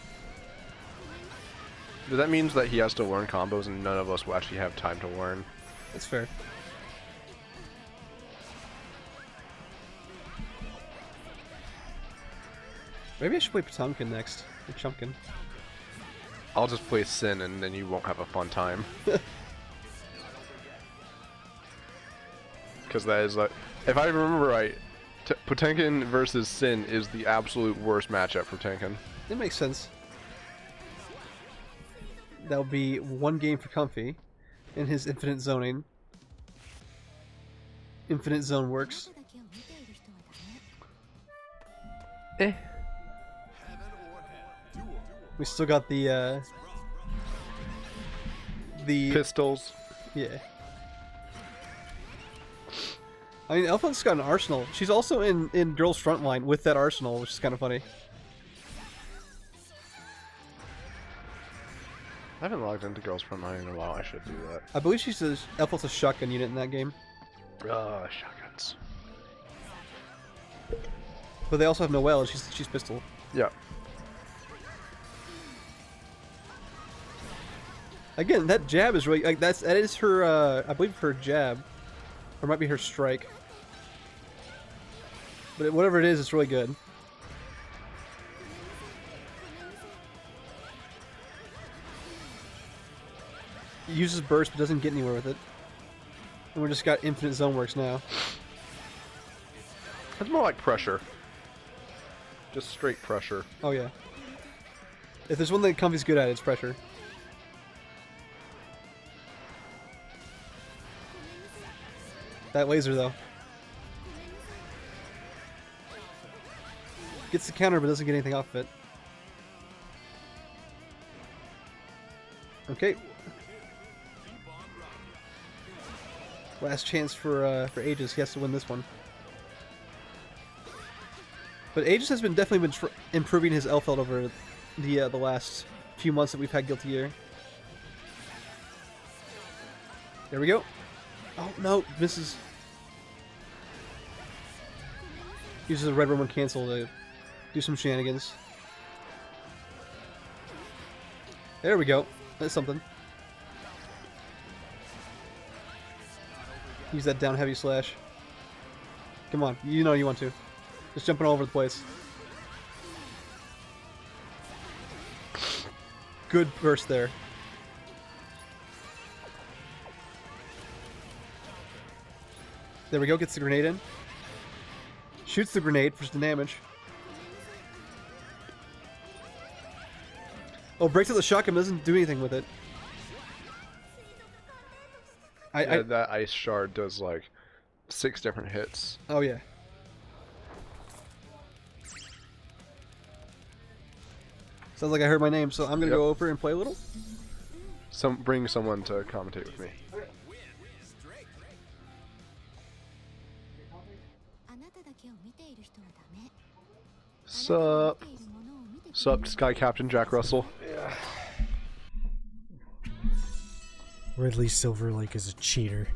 That means that he has to learn combos and none of us will actually have time to learn. That's fair. Maybe I should play Potemkin next. Or Chumpkin. I'll just play Sin and then you won't have a fun time. Because that is like, if I remember right, Potemkin versus Sin is the absolute worst matchup for Potemkin. It makes sense. That'll be one game for Comfy in his infinite zoning. Infinite zone works. Eh. We still got the Pistols. yeah. I mean, Elphelt's got an arsenal. She's also in Girls Frontline with that arsenal, which is kind of funny. I haven't logged into Girls Frontline in a while. I should do that. I believe Elphelt's a shotgun unit in that game. Shotguns. But they also have Noelle. She's pistol. Yeah. Again, that jab is really like that is her. I believe her jab, or it might be her strike. But whatever it is, it's really good. It uses burst, but doesn't get anywhere with it. And we just got infinite zone works now. It's more like pressure. Just straight pressure. Oh yeah. If there's one thing Comfy's good at, it's pressure. That laser though. Gets the counter but doesn't get anything off of it. Okay. Last chance for Aegis. He has to win this one. But Aegis has definitely been improving his Elphelt over the last few months that we've had Guilty Gear. There we go. Oh no, misses. Uses a red Roman cancel to do some shenanigans. There we go. That's something. Use that down heavy slash. Come on, you know you want to. Just jumping all over the place. Good burst there. There we go, gets the grenade in. Shoots the grenade for some damage. Oh, breaks out the shotgun, doesn't do anything with it. That ice shard does like 6 different hits. Oh yeah. Sounds like I heard my name, so I'm gonna go over and play a little. Bring someone to commentate with me. Sup? Sup, Sky Captain Jack Russell? Yeah. Ridley Silverlake is a cheater.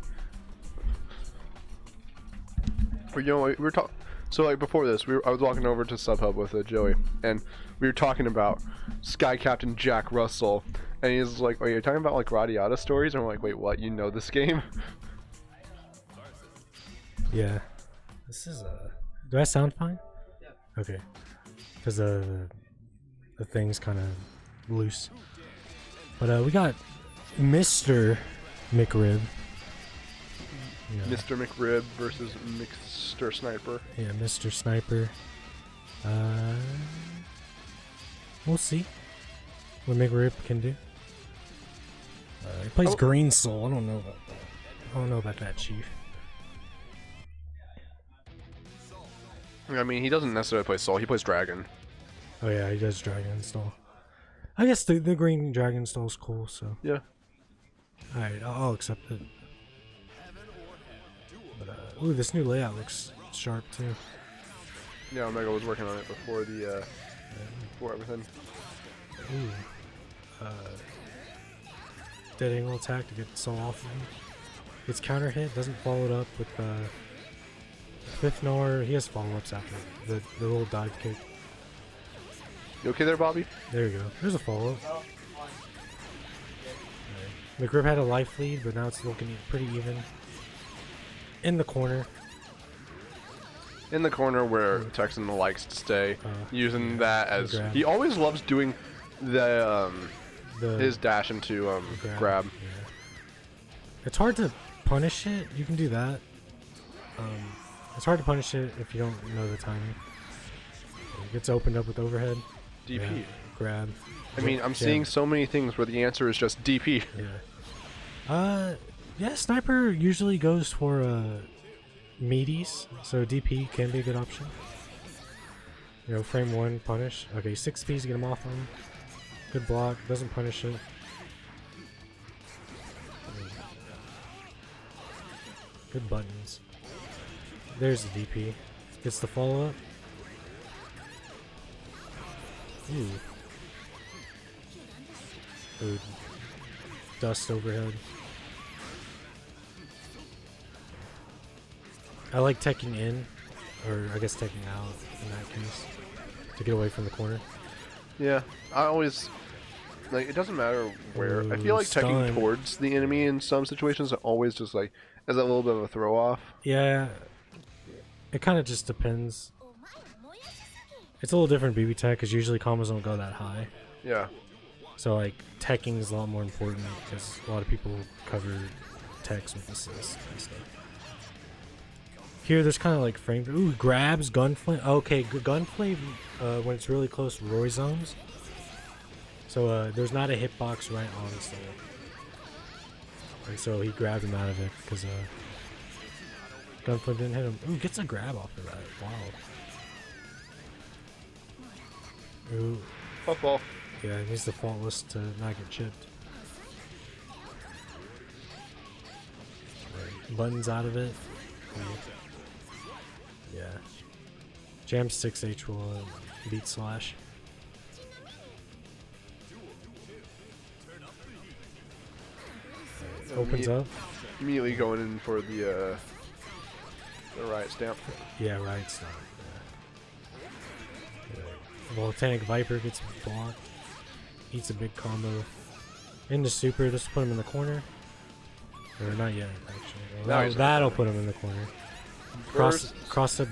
But you know, we were talking. So like before this, I was walking over to SubHub with Joey, and we were talking about Sky Captain Jack Russell, and he's like, "Wait, you're talking about like Radiata stories?" And I'm like, "Wait, what? You know this game?" Yeah. This is do I sound fine? Yeah. Okay. Because the thing's kind of loose. But we got Mr. McRib. Yeah. Mr. McRib versus Mr. Sniper. Yeah, Mr. Sniper. We'll see what McRib can do. He plays Green Soul. I don't know about that. I don't know about that, Chief. I mean, he doesn't necessarily play Soul. He plays Dragon. Oh yeah, he does Dragon Stall. I guess the Green Dragon Stall's cool. So yeah. All right, I'll accept it. But ooh, this new layout looks sharp too. Yeah, Omega was working on it before the before everything. Ooh. Dead angle attack to get Soul off of him. Gets counter hit, doesn't follow it up with fifth nor. He has follow-ups after the little dive kick. You okay there, Bobby? There you go. There's a follow-up. McRib had a life lead, but now it's looking pretty even. In the corner. In the corner where Texan likes to stay, using that as he always loves doing the his dash into grab. Yeah. It's hard to punish it. You can do that. It's hard to punish it if you don't know the timing. It gets opened up with overhead. DP. Yeah, grab. I mean, I'm seeing so many things where the answer is just DP. Yeah. Yeah, Sniper usually goes for meaties, so DP can be a good option. You know, frame 1, punish. Okay, 6 Ps to get him off him. Good block, doesn't punish it. Good buttons. There's the DP. Gets the follow up. Ooh. Ooh. Dust overhead. I like teching in, or I guess teching out in that case, to get away from the corner. Yeah, I always like. It doesn't matter where. I feel like teching stun. towards the enemy in some situations are always just like as a little bit of a throw off. Yeah, it kind of just depends. It's a little different BB tech because usually combos don't go that high. Yeah. So like teching is a lot more important because a lot of people cover techs with assists and stuff. Here, there's kind of like frame. Ooh, grabs, gunflame. Okay, gunflame when it's really close, Roy zones. So there's not a hitbox right on the soul. And so he grabbed him out of it because gunflame didn't hit him. Ooh, gets a grab off of that. Wow. Ooh. Football. Yeah, he needs the faultless to not get chipped. Right. Buttons out of it. Yeah. Jam 6H will beat Slash. Opens up. Immediately going in for the riot stamp. Yeah, right stop. Yeah. Volcanic Viper gets blocked. Eats a big combo. Into super, just put him in the corner. Or not yet, actually. Well, that'll put him in the corner. Cross the,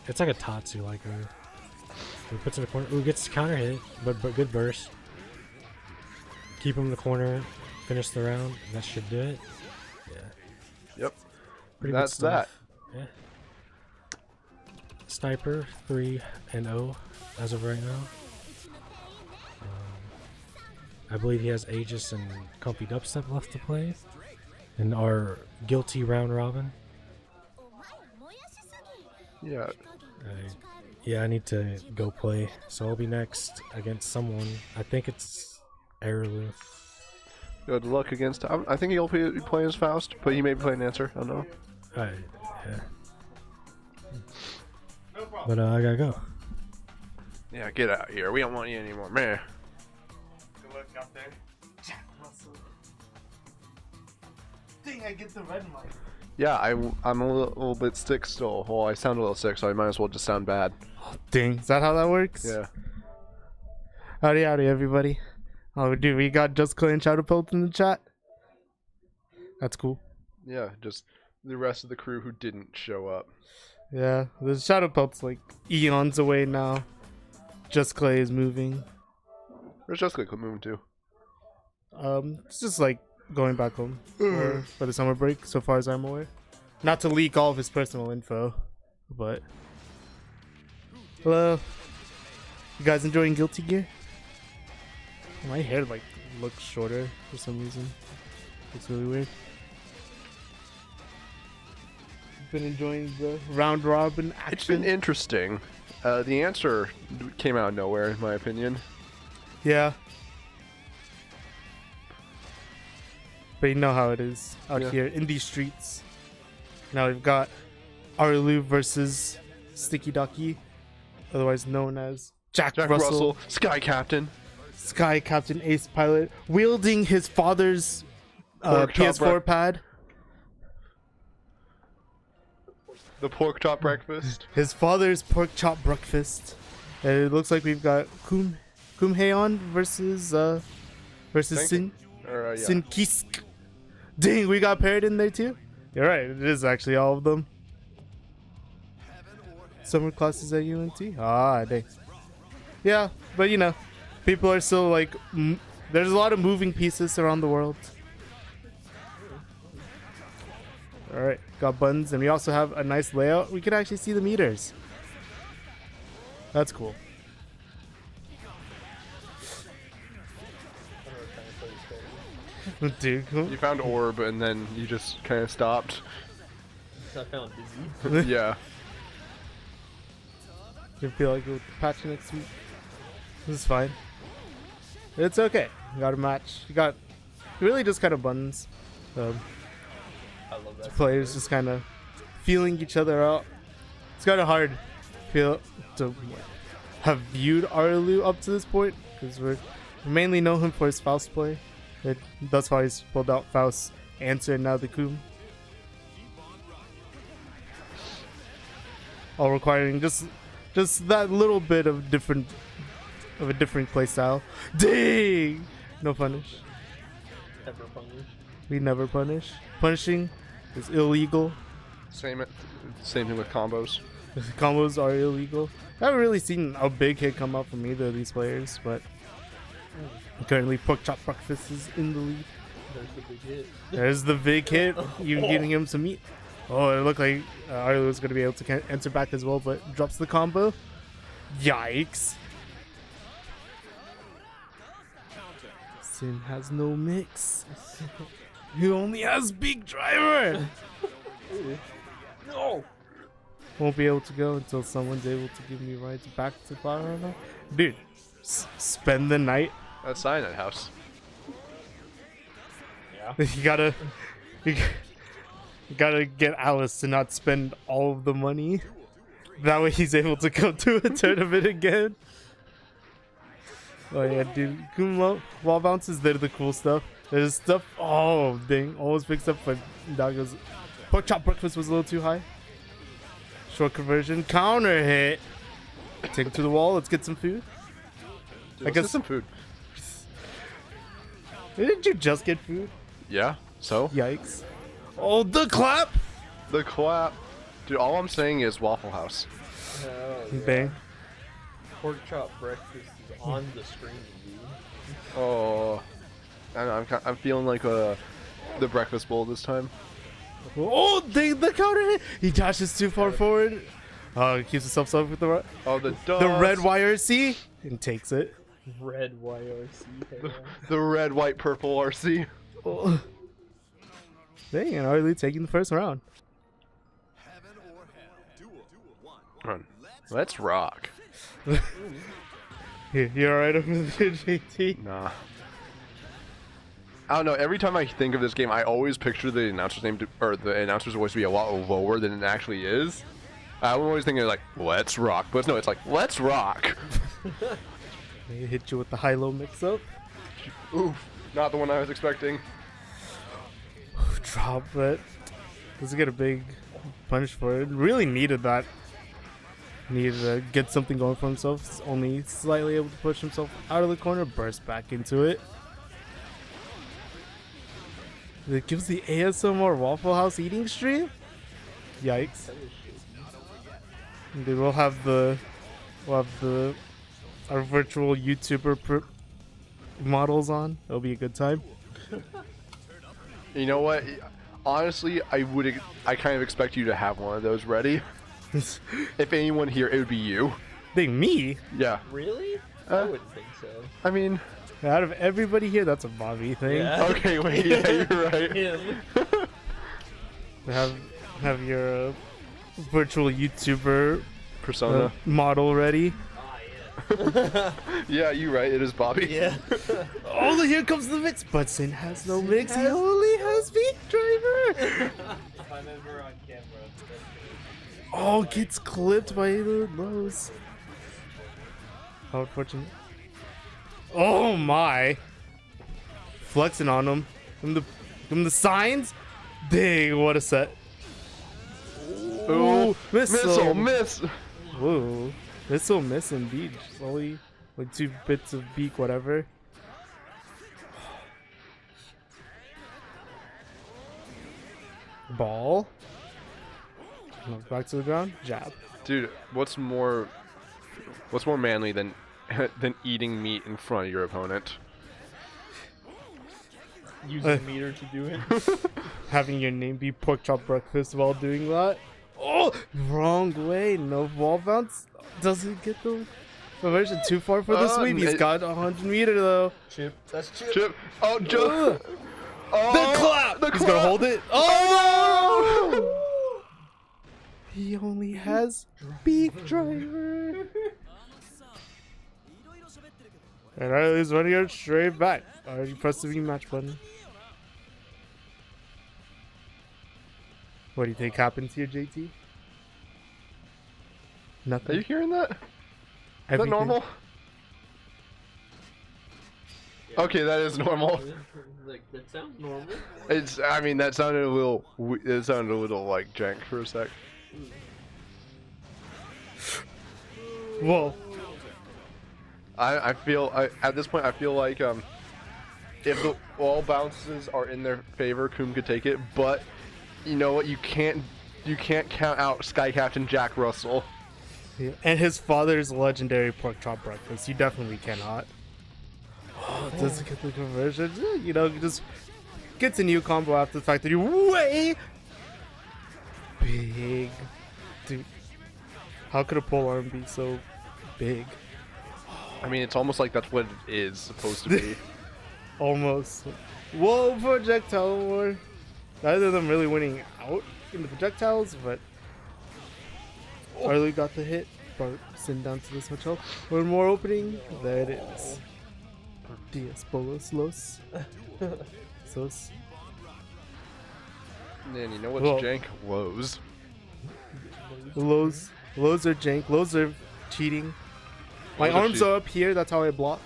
it's like a Tatsu, like he puts in the corner. Ooh, gets counter hit, but good burst. Keep him in the corner, finish the round. That should do it. Yeah. Yep. Pretty That's good that. stuff. Yeah. Sniper 3-0 as of right now. I believe he has Aegis and Comfy Dubstep left to play. And our guilty round robin. Yeah. Yeah, I need to go play. So I'll be next against someone. I think it's Arilou. Good luck against. I think he'll be playing as Faust, but he may be playing Answer. I don't know. Alright, yeah. But I gotta go. Yeah, get out of here. We don't want you anymore, man. Good luck out there. Jack Russell. Dang, I get the red mic. Yeah, I'm a little bit sick still. Well, I sound a little sick, so I might as well just sound bad. Dang, is that how that works? Yeah. Howdy, everybody. Oh, dude, we got Just Clay and Shadowpelt in the chat. That's cool. Yeah, just the rest of the crew who didn't show up. Yeah, the Shadowpelt's like eons away now. Just Clay is moving. Where's Jessica moving to? It's just like going back home for the summer break, so far as I'm aware. Not to leak all of his personal info, but hello. You guys enjoying Guilty Gear? My hair like looks shorter for some reason. It's really weird. Been enjoying the round robin action. It's been interesting. The answer came out of nowhere, in my opinion. Yeah. But you know how it is out here in these streets. Now we've got Arilou versus StickyDaki, otherwise known as Jack Jack Russell, Sky Captain. Sky Captain Ace Pilot, wielding his father's Pork chop PS4 pad. The pork chop breakfast. His father's pork chop breakfast. And it looks like we've got Kumheon versus Sin Or, yeah. Sinkisk. Dang, we got paired in there too? You're right, it is actually all of them. Summer classes at UNT? Ah, dang. Yeah, but you know, people are still like, there's a lot of moving pieces around the world. Alright, got buttons, and we also have a nice layout. We can actually see the meters. That's cool. Dude, You found orb and then you just kind of stopped. I found busy. Yeah. you feel like it with the patch next week. This is fine. It's okay. Got a match. You got really just kind of buttons. I love that. Players just kind of feeling each other out. It's kind of hard to have viewed Arilou up to this point because we mainly know him for his Faust play. That's why he's pulled out Faust's answer and now the Kum. All requiring just that little bit of a different play style. Dang! No punish. Never punish. We never punish. Punishing is illegal. Same thing with combos. Combos are illegal. I haven't really seen a big hit come out from either of these players, but currently Pork Chop Breakfast is in the lead. There's the big hit. There's the big hit. You getting him some meat. Oh, it looked like Arilou is going to be able to enter back as well, but drops the combo. Yikes. Sin has no mix. He only has big driver. No! Won't be able to go until someone's able to give me rides back to Barana. Dude, spend the night. That's Cyanide House. Yeah. You gotta get Alice to not spend all of the money. That way he's able to go to a tournament again. Oh yeah, dude. Wall bounces, they're the cool stuff. There's stuff. Oh, dang. Almost picks up, but Daggo's Pork Chop Breakfast was a little too high. Short conversion. Counter hit. Take him to the wall. Let's get some food. Dude, I guess some food. Didn't you just get food? Yeah. So Yikes. Oh, the clap. the clap. Dude, all I'm saying is Waffle House. Hell yeah. Bang. Pork chop breakfast is on the screen, dude. Oh, I'm feeling like the breakfast bowl this time. Oh, the counter hit. He dashes too far forward. He keeps himself up with the red YRC and takes it. Red YRC. The red, white, purple RC. Oh. Dang, and Arilou taking the first round. Run. Let's rock. You're alright over there, JT? Nah. I don't know. Every time I think of this game, I always picture the announcer's name or the announcer's voice to be a lot lower than it actually is. I'm always thinking like, "Let's rock," but no, it's like, "Let's rock." They hit you with the high-low mix-up. Oof, not the one I was expecting. Drop it. Doesn't get a big punch for it. Really needed that. Needed to get something going for himself. He's only slightly able to push himself out of the corner, burst back into it. It gives the ASMR Waffle House eating stream? Yikes. Dude, we'll have our virtual YouTuber models on. It'll be a good time. You know what? Honestly, I kind of expect you to have one of those ready. If anyone here, it would be you. Think me? Yeah. Really? I wouldn't think so. I mean, Out of everybody here, that's a Bobby thing. Yeah. okay, wait, yeah, you're right. Him. Have your virtual YouTuber Persona. model ready. Yeah, you're right. It is Bobby. Yeah. Oh, here comes the mix. But Sin has no mix. He only has beat driver. I'm ever on camera. Oh, gets clipped by the lows. How unfortunate. Oh my. Flexing on him. Give him the signs. Dang, what a set. Ooh, missile. miss. Whoa. Missile miss indeed. Just only like 2 bits of beak, whatever. Ball. Knocked back to the ground. Jab. Dude, what's more manly than than eating meat in front of your opponent? Use the meter to do it. Having your name be pork chop breakfast while doing that. Oh, wrong way. No wall bounce. Doesn't get the conversion too far for this Weeb. He's got 100 meter though. Chip. That's Chip. Chip. Oh, Joe. Oh, The clap. He's gonna hold it. Oh no! He only has beef driver. And Arillou's running it straight back. Already pressed the rematch button. What do you think happens here, JT? Are Nothing. you hearing that? Is that Everything. normal? Okay, that is normal. Like, that sounds normal. It's. I mean, that sounded a little. It sounded a little like jank for a sec. Whoa. I feel. At this point, I feel like if the all bounces are in their favor, Coom could take it. But you know what? You can't count out Sky Captain Jack Russell. Yeah. And his father's legendary pork chop breakfast. You definitely cannot. Oh, doesn't get the conversion. You know, just gets a new combo after the fact that you're way big. Dude, how could a pole arm be so big? I mean, it's almost like that's what it is supposed to be. Almost. Whoa, projectile war. Neither of them really winning out in the projectiles, but Arilou got the hit. Brought Sin down to this much health. One more opening. There it is. Diaz Bolos Los. Sos. Man, you know what's Whoa. jank? Lows. Lows are jank. Lows are cheating. My Lows are arms cheat- are up here. That's how I block.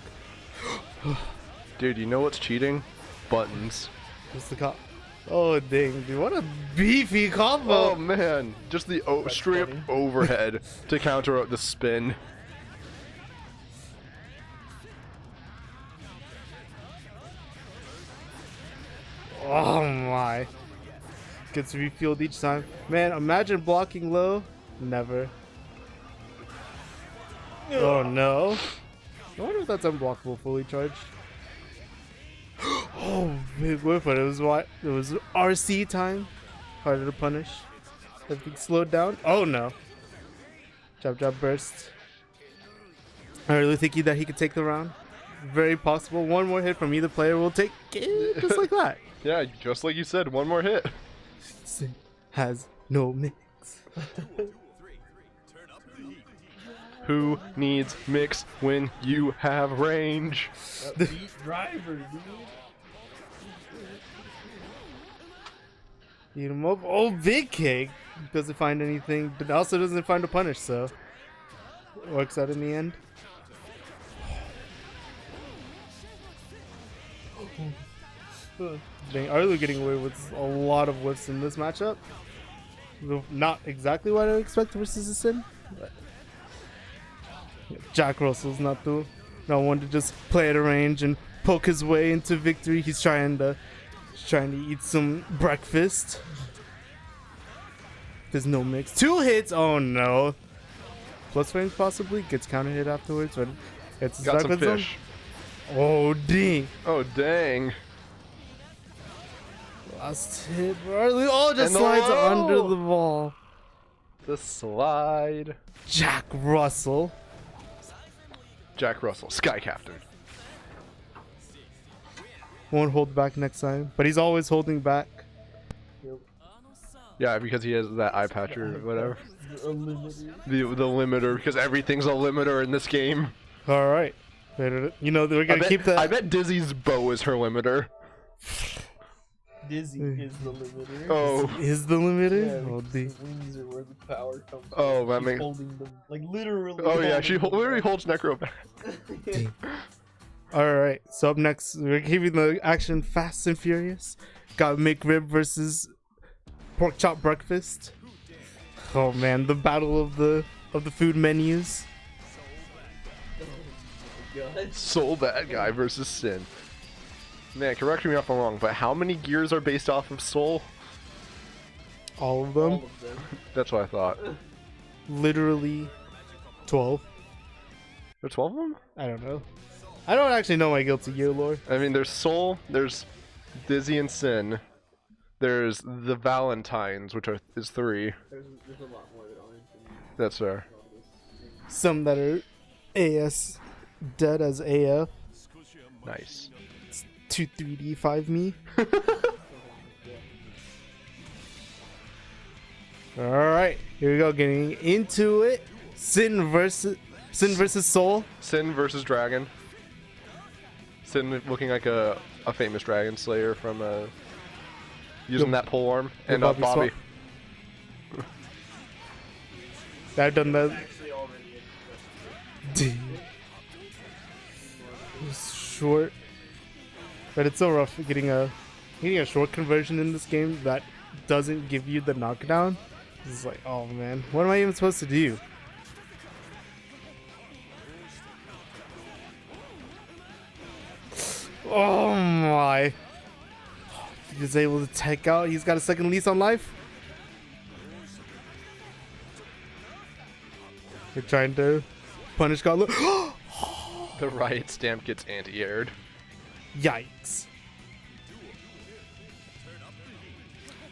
Dude, you know what's cheating? Buttons. What's the cop? Oh dang, dude! What a beefy combo! Oh man, just the straight up overhead to counter the spin. Oh my! Gets refueled each time. Man, imagine blocking low. Never. Oh no! I wonder if that's unblockable fully charged. Oh, big whiff, but it was what? It was RC time. Harder to punish. Everything slowed down. Oh no! Jab burst. I really think that he could take the round. Very possible. One more hit from either player will take it just like that. Yeah, just like you said, one more hit. Sin has no mix. Who needs mix when you have range? Beat driver, dude. Eat him up. Oh, big kick. Doesn't find anything, but also doesn't find a punish, so works out in the end. Dang, Arilou getting away with a lot of whiffs in this matchup. Though not exactly what I expect versus a Sin. But Jack Russell's not one to just play at a range and poke his way into victory. He's trying to eat some breakfast. There's no mix. 2 hits. Oh no. Plus range possibly gets counter hit afterwards, but it's Got some fish. Oh dang. Oh dang. Last hit, Arilou. Oh, just And the slides low. under the ball. The slide. Jack Russell. Jack Russell, Sky Captain. Won't hold back next time, but he's always holding back. Yeah, because he has that eye patch or whatever. Unlimited. The limiter, because everything's a limiter in this game. All right. You know, we're I going to bet, keep that. I bet Dizzy's bow is her limiter. Dizzy is the limiter. Oh. Is the limiter? Yeah, Oh, because the wings are where the power comes from. Oh, that She's makes- holding them, like literally. Oh yeah, holding she them literally back. holds Necro back. Yeah. Alright, so up next, we're keeping the action fast and furious. Got McRib versus Pork Chop Breakfast. Oh man, the battle of the food menus. God. Soul Bad Guy versus Sin. Man, correct me if I'm wrong, but how many gears are based off of Soul? All of All them. of them. That's what I thought. Literally 12. There's 12 of them? I don't know. I don't actually know my Guilty Gear lore. I mean, there's Soul, there's Dizzy and Sin, there's the Valentines, which is 3. There's a lot more that aren't. That's fair. Some that are AS dead as AF. Nice. 2 3D 5 me. Alright, here we go, getting into it. Sin versus Soul. Sin versus Dragon. Sin looking like a famous dragon slayer from using that pole arm. And Bobby Bobby. I've done that. Actually, already It's short, but it's so rough getting a short conversion in this game that doesn't give you the knockdown. It's like, oh man, what am I even supposed to do? Oh my! He's able to take out. He's got a second lease on life. They're trying to punish Gauntlet. The riot stamp gets anti-aired. Yikes.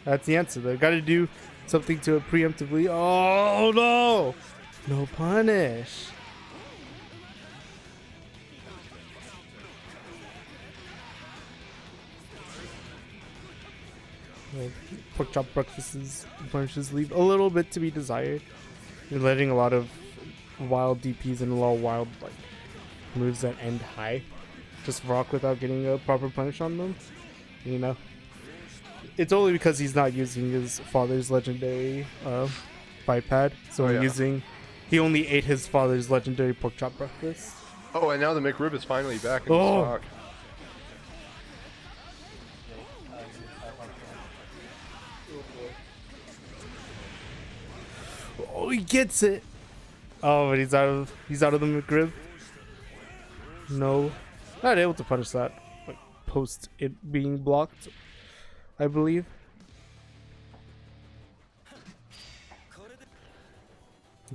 That's the answer. They gotta do something to it preemptively. Oh no! No punish. Pork chop breakfasts punishes leave a little bit to be desired. You're letting a lot of wild DPs and a lot of wild like moves that end high just rock without getting a proper punish on them. You know, it's only because he's not using his father's legendary biped, so Oh, yeah. he only ate his father's legendary pork chop breakfast. Oh, and now the McRib is finally back in Oh. stock. Oh, he gets it. Oh, but he's out of the McRib. No, not able to punish that. Like post it being blocked, I believe.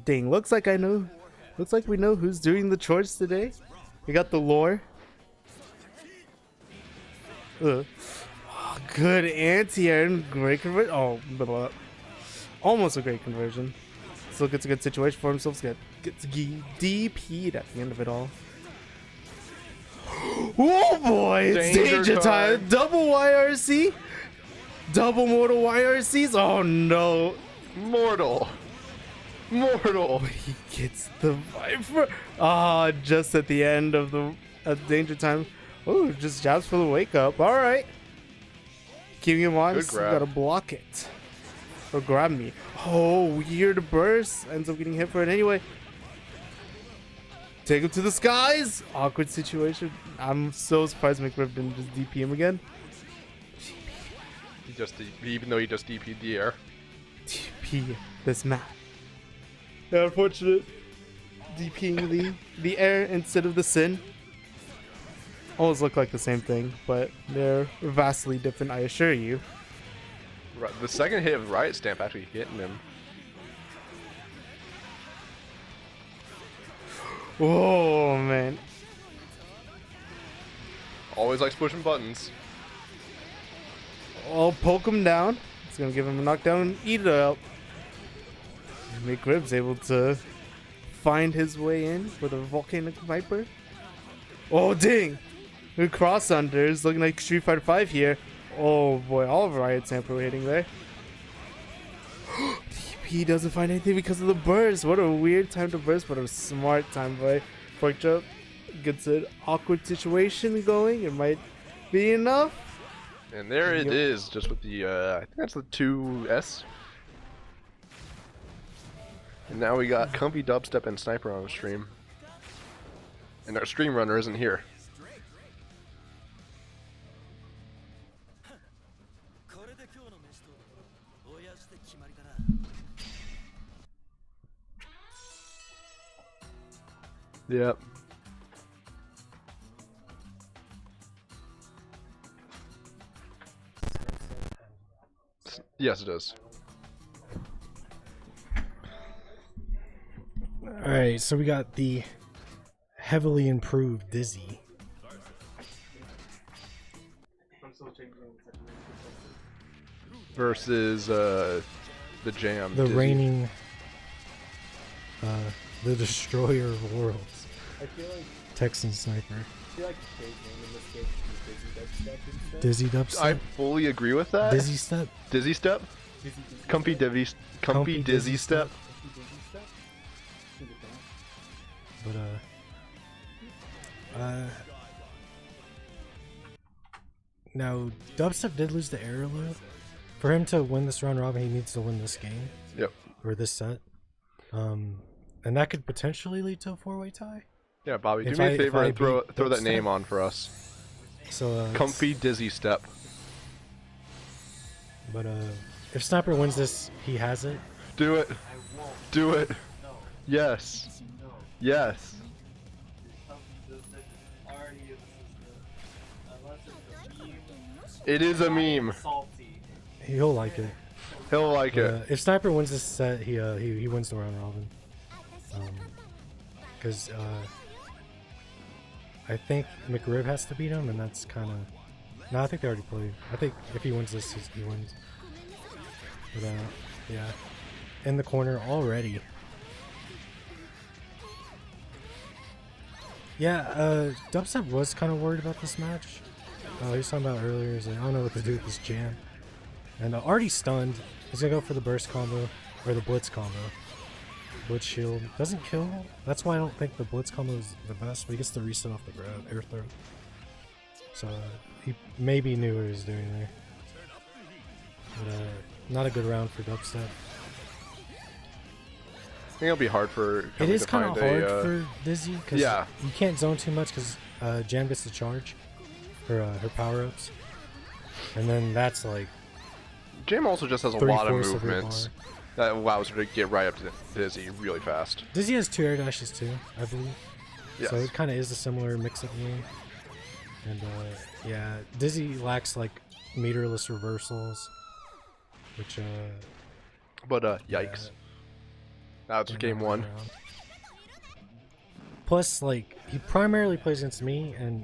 Dang, looks like I know. Looks like we know who's doing the chores today. We got the lore. Ugh. Oh, good anti-air and great conversion. Oh, blah, blah. Almost a great conversion. Still gets a good situation for himself. Gets DP'd at the end of it all. Oh boy, it's Danger danger time. time. Double YRC. Double mortal YRCs. Oh no. Mortal. He gets the Viper. Ah, just at the end of the danger time. Oh, just jabs for the wake up. All right. Keeping him on. Good Still grab. gotta block it. Or grab me. Oh, weird burst. Ends up getting hit for it anyway. Take him to the skies. Awkward situation. I'm so surprised McRib didn't just DP him again. Even though he just DP'd the air. DP this map. Yeah, unfortunate. DPing the air instead of the sin. Almost look like the same thing, but they're vastly different, I assure you. The second hit of Riot Stamp actually hitting him. Oh man. Always likes pushing buttons. I'll poke him down. It's gonna give him a knockdown and eat it up. McRib's able to find his way in with a volcanic viper. Oh dang! Good cross unders, looking like Street Fighter 5 here. Oh boy, all of Riot Stamp are hitting there. DP doesn't find anything because of the burst. What a weird time to burst, but a smart time by Pork Chop. Gets an awkward situation going. It might be enough. And there it is, just with the, I think that's the 2S. And now we got Comfy, Dubstep, and Sniper on the stream. And our stream runner isn't here. Yep. Yes, it does. Alright, so we got the heavily improved Dizzy. Versus the Jam. The Dizzy. reigning, the destroyer of worlds. I feel like Texan Sniper. I feel like the name in this game should be Dizzy Dubstep. I fully agree with that. Dizzy Step. Dizzy Step? Comfy Dizzy Step? But now Dubstep did lose to Arilou. For him to win this round robin, he needs to win this game. Yep. Or this set. And that could potentially lead to a 4-way tie. Yeah, Bobby, do If me I- a favor if I and throw beat that Dubstep. name on for us. So Comfy Dizzy Step. But if Sniper wins this, he has it. Do it. Do it. Yes. Yes. It is a meme. He'll like it. He'll like it. If Sniper wins this set, he wins the round robin. Because I think McRib has to beat him, and that's kind of. No, I think they already played. I think if he wins this, he wins. But yeah, in the corner already. Yeah, Dubstep was kind of worried about this match. He was talking about earlier. He's like, I don't know what to do with this jam. And already stunned. He's gonna go for the burst combo or the blitz combo. Blitz shield doesn't kill. That's why I don't think the blitz combo is the best. But he gets the reset off the grab, air throw. So he maybe knew what he was doing there. But not a good round for Dubstep. I think it'll be hard for. It is kind kind of hard for Dizzy because Yeah. you can't zone too much because Jam gets the charge for her power ups, and then that's like Jam also just has a lot of 3/4 of your movements that allows her to get right up to Dizzy really fast. Dizzy has 2 air dashes too, I believe. Yes. So it kind of is a similar mix-up game. And yeah, Dizzy lacks like meterless reversals, which But yikes. That's yeah, game not one. around. Plus, like he primarily plays against me, and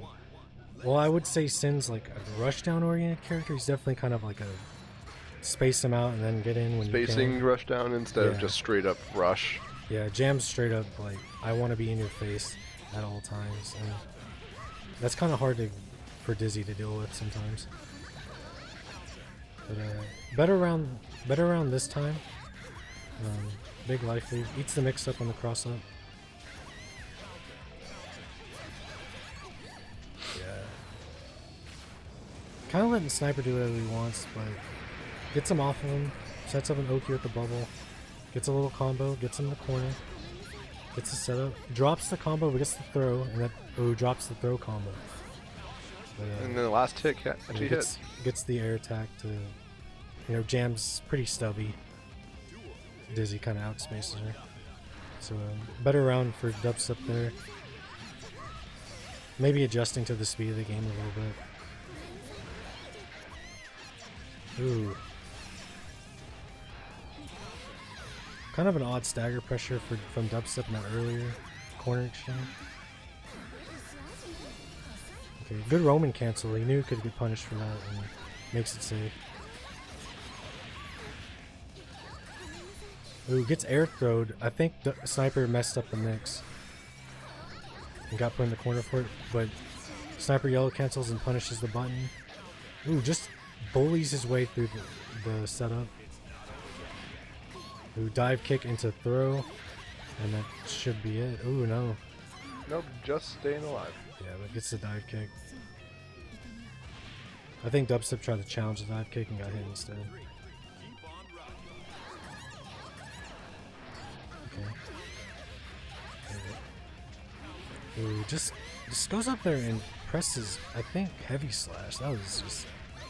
well, I would say Sin's like a rushdown oriented character. He's definitely kind of like a space him out and then get in when Spacing you can. rush down instead of Yeah. just straight up rush. Yeah, Jam's straight up like I want to be in your face at all times, and that's kind of hard for Dizzy to deal with sometimes. But better round this time. Big life lead, eats the mix up on the cross up. Yeah. Kind of letting Sniper do whatever he wants, but gets him off of him, sets up an Oki with the bubble, gets a little combo, gets him in the corner, gets the setup, drops the combo, but gets the throw, and then drops the throw combo. But, And then the last tick actually hit. gets the air attack to, Jam's pretty stubby. Dizzy kind of outspaces her. So better round for Dubstep there. Maybe adjusting to the speed of the game a little bit. Ooh. Kind of an odd stagger pressure from Dubstep in that earlier corner exchange. Okay, good Roman cancel. He knew he could get punished for that and makes it safe. Ooh, gets air throwed. I think the Sniper messed up the mix and got put in the corner for it, but Sniper yellow cancels and punishes the button. Ooh, just bullies his way through the setup. Ooh, dive kick into throw, and that should be it. Ooh, no. Nope, just staying alive. Yeah, but gets the dive kick. I think Dubstep tried to challenge the dive kick and got hit instead. Okay. Ooh, just goes up there and presses, I think, heavy slash. That was just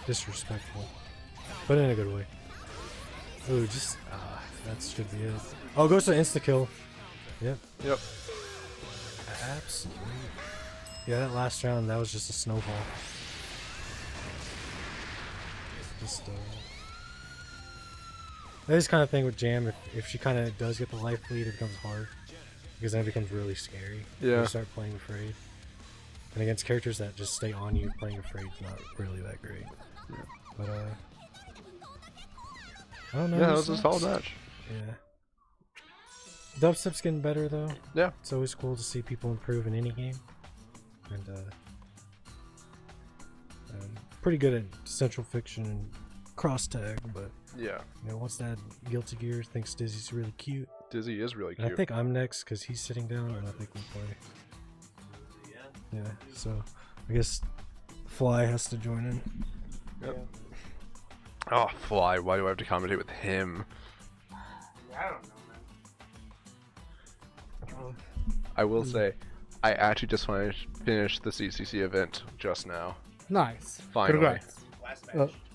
disrespectful. But in a good way. Ooh, just, that should be it. Oh, goes to insta-kill. Yep. Yep. Absolutely. Yeah, that last round, that was just a snowball. Just, that is kind of thing with Jam, if she kind of does get the life lead, it becomes hard. Because then it becomes really scary. Yeah. You start playing afraid. And against characters that just stay on you, playing afraid is not really that great. Yeah. But, I don't know. Yeah, that was a solid match. Yeah. Dubstep's getting better though. Yeah. It's always cool to see people improve in any game. And pretty good at Central Fiction and Cross Tag, but Yeah. you know, once that Guilty Gear thinks Dizzy's really cute. Dizzy is really And cute. I think I'm next because he's sitting down and I think we play. Yeah, so I guess Fly has to join in. Yep. Oh, Fly, why do I have to commentate with him? I don't know, man. I will say, I actually just finished the CCC event just now. Nice. Finally. Congrats.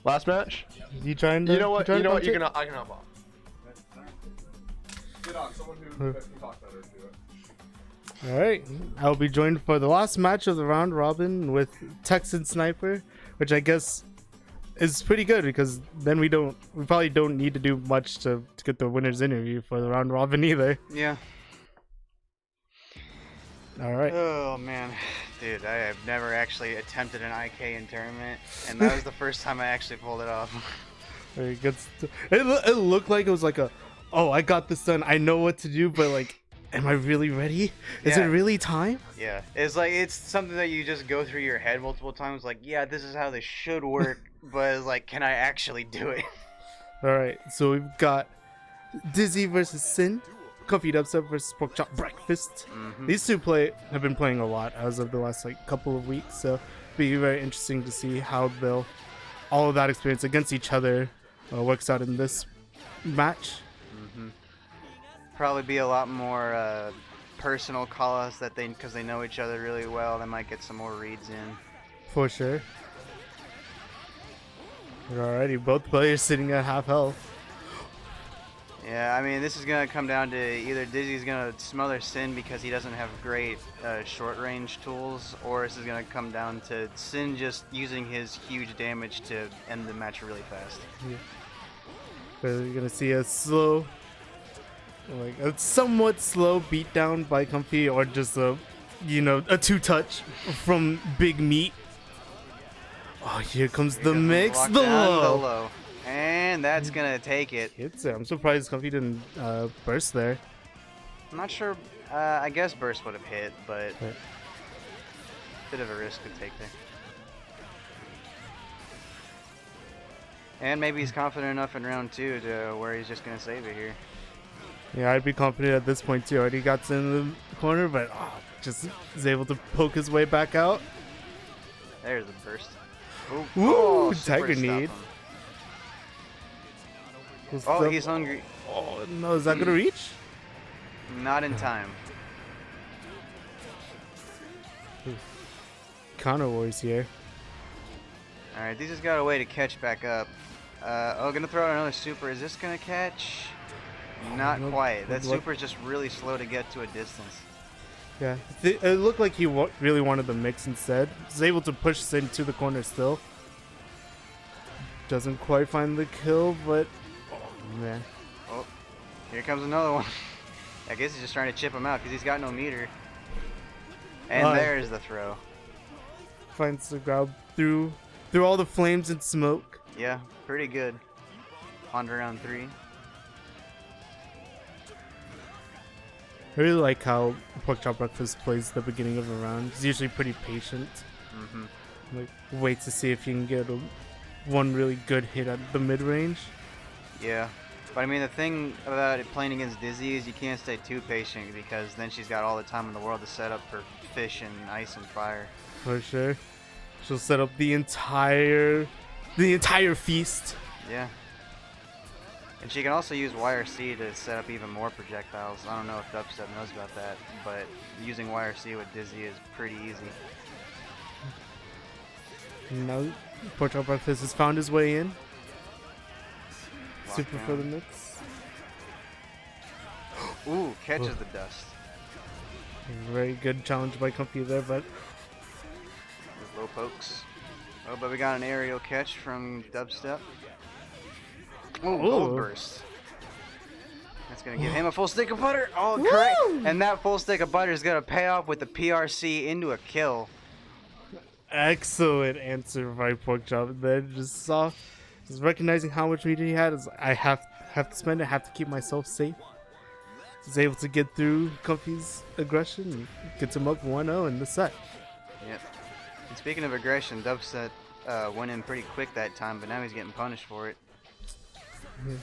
Last match? You trying to? You know what? You know what? You I can hop on. Get on. Someone who can talk better do it. All right. I'll be joined for the last match of the round robin with Texan Sniper, which I guess is pretty good because then we probably don't need to do much to get the winner's interview for the round robin either. Yeah. All right. Oh man, dude, I have never actually attempted an IK in tournament, and that was the first time I actually pulled it off. Very good. It looked like it was like I got this done. I know what to do, but like, am I really ready? Is it Yeah. really time? Yeah, it's something that you just go through your head multiple times. Like, yeah, this is how this should work, but it's like, can I actually do it? All right. So we've got Dizzy versus Sin, Coffee Dubstep versus Pork Chop Breakfast. Mm-hmm. These two have been playing a lot as of the last couple of weeks, so it'll be very interesting to see how all of that experience against each other works out in this match. Mm-hmm. Probably be a lot more personal call-outs because they know each other really well. They might get some more reads in. For sure. Alrighty, both players sitting at half health. Yeah, I mean, this is going to come down to either Dizzy's going to smother Sin because he doesn't have great short-range tools, or this is going to come down to Sin just using his huge damage to end the match really fast. Yeah. So you're going to see a a somewhat slow beatdown by Comfy, or just a two-touch from Big Meat. Oh, here comes the mix, Lock the down low. the low. And that's going to take it. Hits it. I'm surprised Comfy didn't burst there. I'm not sure. I guess Burst would have hit, but Right. bit of a risk to take there. And maybe he's confident enough in round 2 to where he's just going to save it here. Yeah, I'd be confident at this point too. Already got in the corner, but just is able to poke his way back out. There's the burst. Woo! super Tiger to stop need. him. Was Oh, the- he's hungry. Oh no, is that gonna reach? Not in time. Counter Wars here. Alright, these just got a way to catch back up. Gonna throw out another super. Is this gonna catch? Not no, quite. That good luck. super is just really slow to get to a distance. Yeah, it looked like he really wanted the mix instead. He's able to push Sin to the corner still. Doesn't quite find the kill, but man. Oh, here comes another one. I guess he's just trying to chip him out because he's got no meter. And there's the throw. Finds the grab through all the flames and smoke. Yeah, pretty good. On to round 3. I really like how Pork Chop Breakfast plays the beginning of a round. He's usually pretty patient. Mm-hmm. Like, wait to see if you can get one really good hit at the mid-range. Yeah. But I mean, the thing about it playing against Dizzy is you can't stay too patient because then she's got all the time in the world to set up for fish and ice and fire. For sure. She'll set up the entire feast. Yeah. And she can also use YRC to set up even more projectiles. I don't know if Dubstep knows about that, but using YRC with Dizzy is pretty easy. Now, Pork Chop Breakfast has found his way in. Lock Super down. for the mix. Ooh, catches the dust. Very good challenge by Comfy there, but With low pokes. Oh, but we got an aerial catch from Dubstep. Ooh, gold burst. That's gonna give him a full stick of butter. Oh, correct. And that full stick of butter is gonna pay off with the PRC into a kill. excellent answer by Pork Chop. And then just recognizing how much meter he had. Is I have to spend it. Have to keep myself safe. He's able to get through Comfy's aggression and gets him up 1-0 in the set. Yep. And speaking of aggression, Dubstep went in pretty quick that time, but now he's getting punished for it.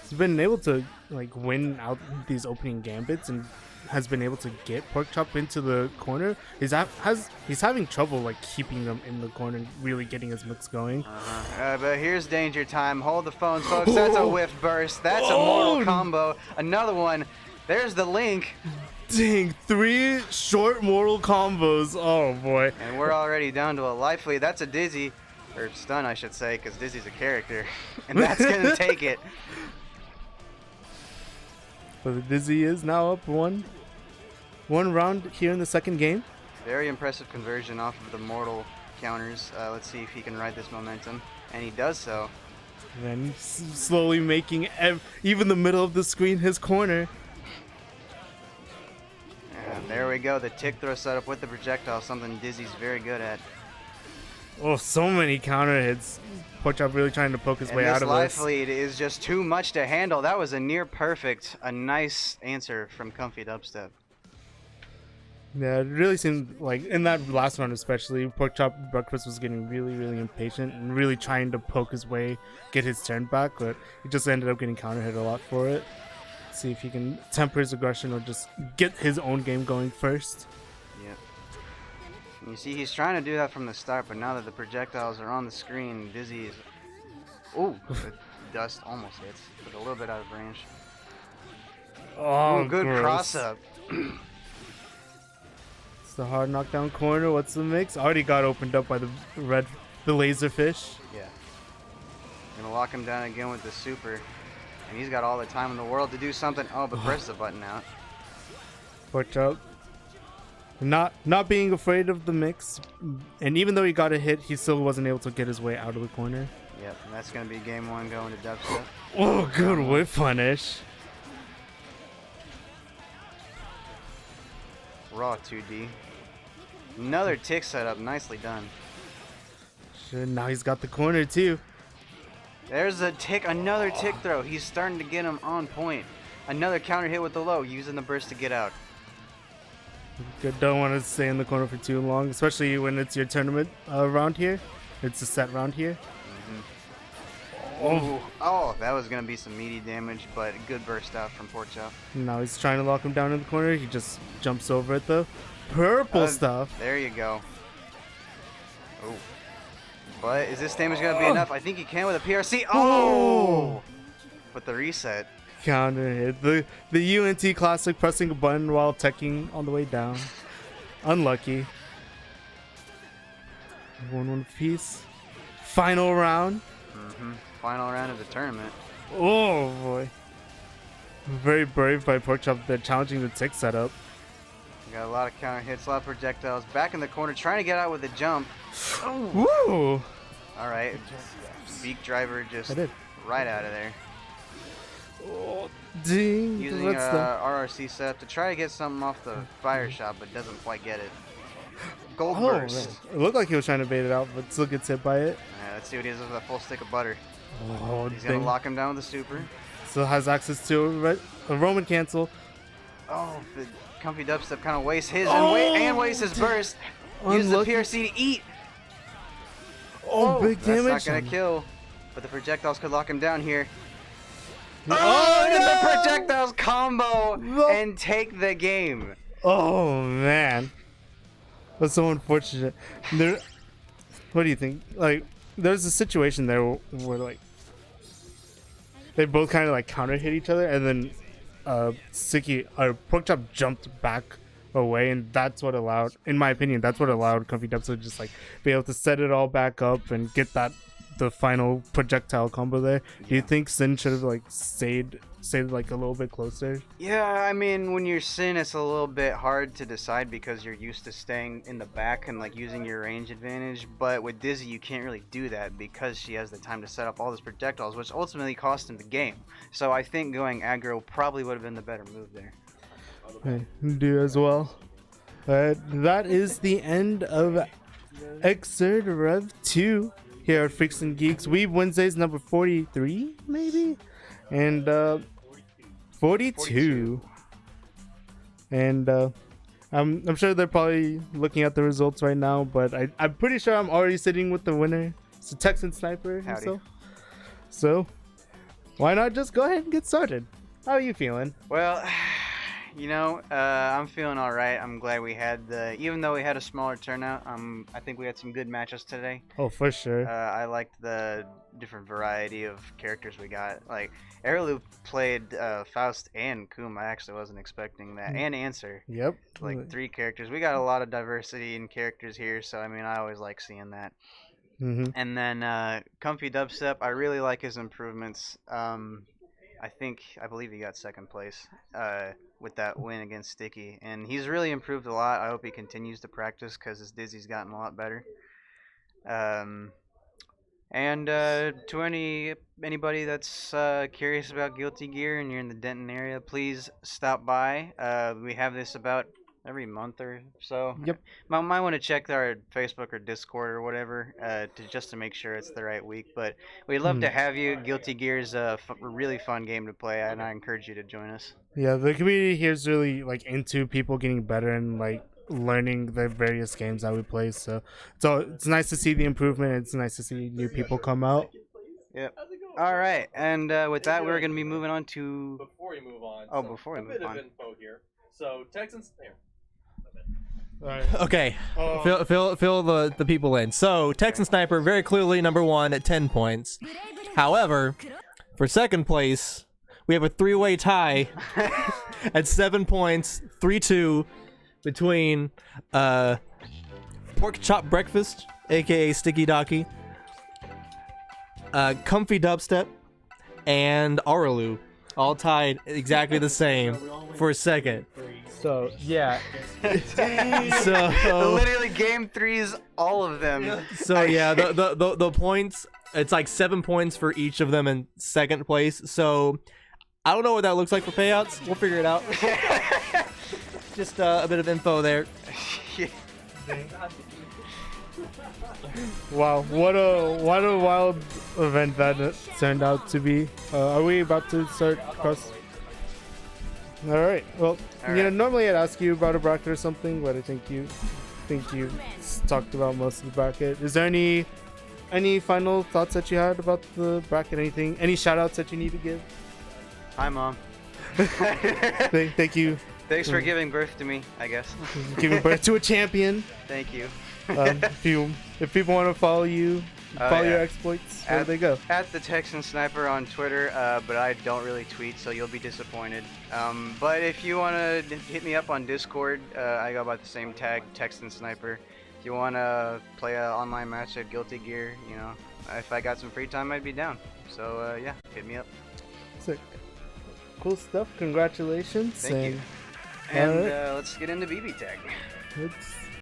He's been able to like win out these opening gambits and has been able to get Pork Chop into the corner. He's having trouble like keeping them in the corner and really getting his mix going. But here's danger time. Hold the phones, folks. That's a whiff burst. That's a mortal combo. Another one. There's the link. Dang, 3 short mortal combos. Oh boy. And we're already down to a life lead. That's a Dizzy. Or stun, I should say, because Dizzy's a character. And that's going to take it. But the Dizzy is now up one round here in the second game. Very impressive conversion off of the mortal counters. Let's see if he can ride this momentum. And he does so. And then slowly making even the middle of the screen his corner. And there we go. The tick throw setup with the projectile, something Dizzy's very good at. Oh, so many counter hits. Pork Chop really trying to poke his way out of this this. life lead is just too much to handle. That was a near perfect, a nice answer from Comfy Dubstep. Yeah, it really seemed like in that last round especially, Pork Chop Breakfast was getting really, really impatient and really trying to poke his way, get his turn back, but he just ended up getting counter hit a lot for it. See if he can temper his aggression or just get his own game going first. Yep. You see, he's trying to do that from the start, but now that the projectiles are on the screen, Dizzy is... Ooh, the dust almost hits, but a little bit out of range. Oh, ooh, good gross. cross-up. It's the hard knockdown corner. What's the mix? Already got opened up by the laserfish. Yeah. Gonna lock him down again with the super. And he's got all the time in the world to do something. Oh, but press the button out. Pork Chop not being afraid of the mix, and even though he got a hit, he still wasn't able to get his way out of the corner. Yep, and that's gonna be game 1 going to Dubstep. Oh, good whip punish. Raw 2D. Another tick setup, nicely done. Shit, now he's got the corner too. There's a tick, another tick throw. He's starting to get him on point. Another counter hit with the low, using the burst to get out. Good, don't want to stay in the corner for too long, especially when it's your tournament round here. It's a set round here. Oh, that was gonna be some meaty damage, but good burst out from Pork Chop. Now he's trying to lock him down in the corner. He just jumps over it though. Purple stuff. There you go. Oh. But is this damage gonna be enough? I think he can with a PRC. Oh! But the reset. Counter hit. The UNT classic, pressing a button while teching on the way down. Unlucky. 1-1 piece. Final round. Final round of the tournament. Oh boy. Very brave by Pork Chop there, challenging the tick setup. Got a lot of counter hits, a lot of projectiles. Back in the corner, trying to get out with a jump. Woo! All right. Beak driver just I did. right out of there. Oh, ding. Using RRC setup to try to get something off the fire shot, but doesn't quite get it. Gold burst. Man. It looked like he was trying to bait it out, but still gets hit by it. Yeah, let's see what he does with that full stick of butter. Oh, He's going to lock him down with the super. Still has access to a Roman cancel. Oh, the Comfy Dubstep kind of wastes his and wastes his burst. Uses the PRC to eat. Oh, big damage. That's not going to kill, but the projectiles could lock him down here. And the projectiles combo and take the game. Oh, man. That's so unfortunate. what do you think? Like, there's a situation there where like they both kind of like counter hit each other, and then Pork Chop jumped back away, and that's what allowed, in my opinion, that's what allowed Comfy Dubstep to just like be able to set it all back up and get the final projectile combo there. Do you think Sin should have like stayed like a little bit closer? Yeah, I mean, when you're Sin, it's a little bit hard to decide because you're used to staying in the back and like using your range advantage. But with Dizzy, you can't really do that because she has the time to set up all those projectiles, which ultimately cost him the game. So I think going aggro probably would have been the better move there. I do as well. That is the end of Xrd Rev 2 here at Freaks and Geeks. Weeb Wednesdays number 43, maybe? And 42. And I'm sure they're probably looking at the results right now, but I'm pretty sure I'm already sitting with the winner. It's the Texan Sniper himself. So why not just go ahead and get started? How are you feeling? Well, you know, I'm feeling all right. I'm glad we had even though we had a smaller turnout, I think we had some good matches today. Oh, for sure. I liked the different variety of characters we got. Like, Arilou played Faust and Kum. I actually wasn't expecting that. And Answer. Yep. Like, 3 characters. We got a lot of diversity in characters here, so, I mean, I always like seeing that. Mm-hmm. And then Comfy Dubstep, I really like his improvements. I believe he got second place with that win against Sticky, and he's really improved a lot. I hope he continues to practice because his Dizzy's gotten a lot better. And to anybody that's curious about Guilty Gear and you're in the Denton area, please stop by. We have this about every month or so. Yep. Might want to check our Facebook or Discord or whatever just to make sure it's the right week. But we'd love to have you. Guilty Gear is a really fun game to play, and I encourage you to join us. Yeah, the community here is really like into people getting better and like learning the various games that we play. So it's nice to see the improvement. It's nice to see new people come out. Yep. All right, and with that, we're going to be moving on to. Before we move on. Oh, before we move on. A bit of info here. So Texans. Here. Okay, fill the people in. So Texan Sniper very clearly number 1 at 10 points. However, for second place, we have a 3-way tie at 7 points, 3-2 between Pork Chop Breakfast, aka StickyDaki, Comfy Dubstep, and Arilou, all tied exactly the same for second. So yeah. So literally game 3's all of them. So yeah, the points, it's like 7 points for each of them in second place. So I don't know what that looks like for payouts. We'll figure it out. Just a bit of info there. Wow, what a wild event that turned out to be. Are we about to start cross? All right. Well, normally I'd ask you about a bracket or something, but I think you talked about most of the bracket. Is there any final thoughts that you had about the bracket? Anything? Any shout outs that you need to give? Hi, Mom. Thank you. Thanks for giving birth to me, I guess. Giving birth to a champion. Thank you. If people want to follow you, your exploits, where do they go? At the Texan Sniper on Twitter, but I don't really tweet, so you'll be disappointed. But if you want to hit me up on Discord, I go by the same tag, Texan Sniper. If you want to play an online match at Guilty Gear, if I got some free time, I'd be down. So yeah, hit me up. Sick. Cool stuff. Congratulations. Thank you. And let's get into BB Tag.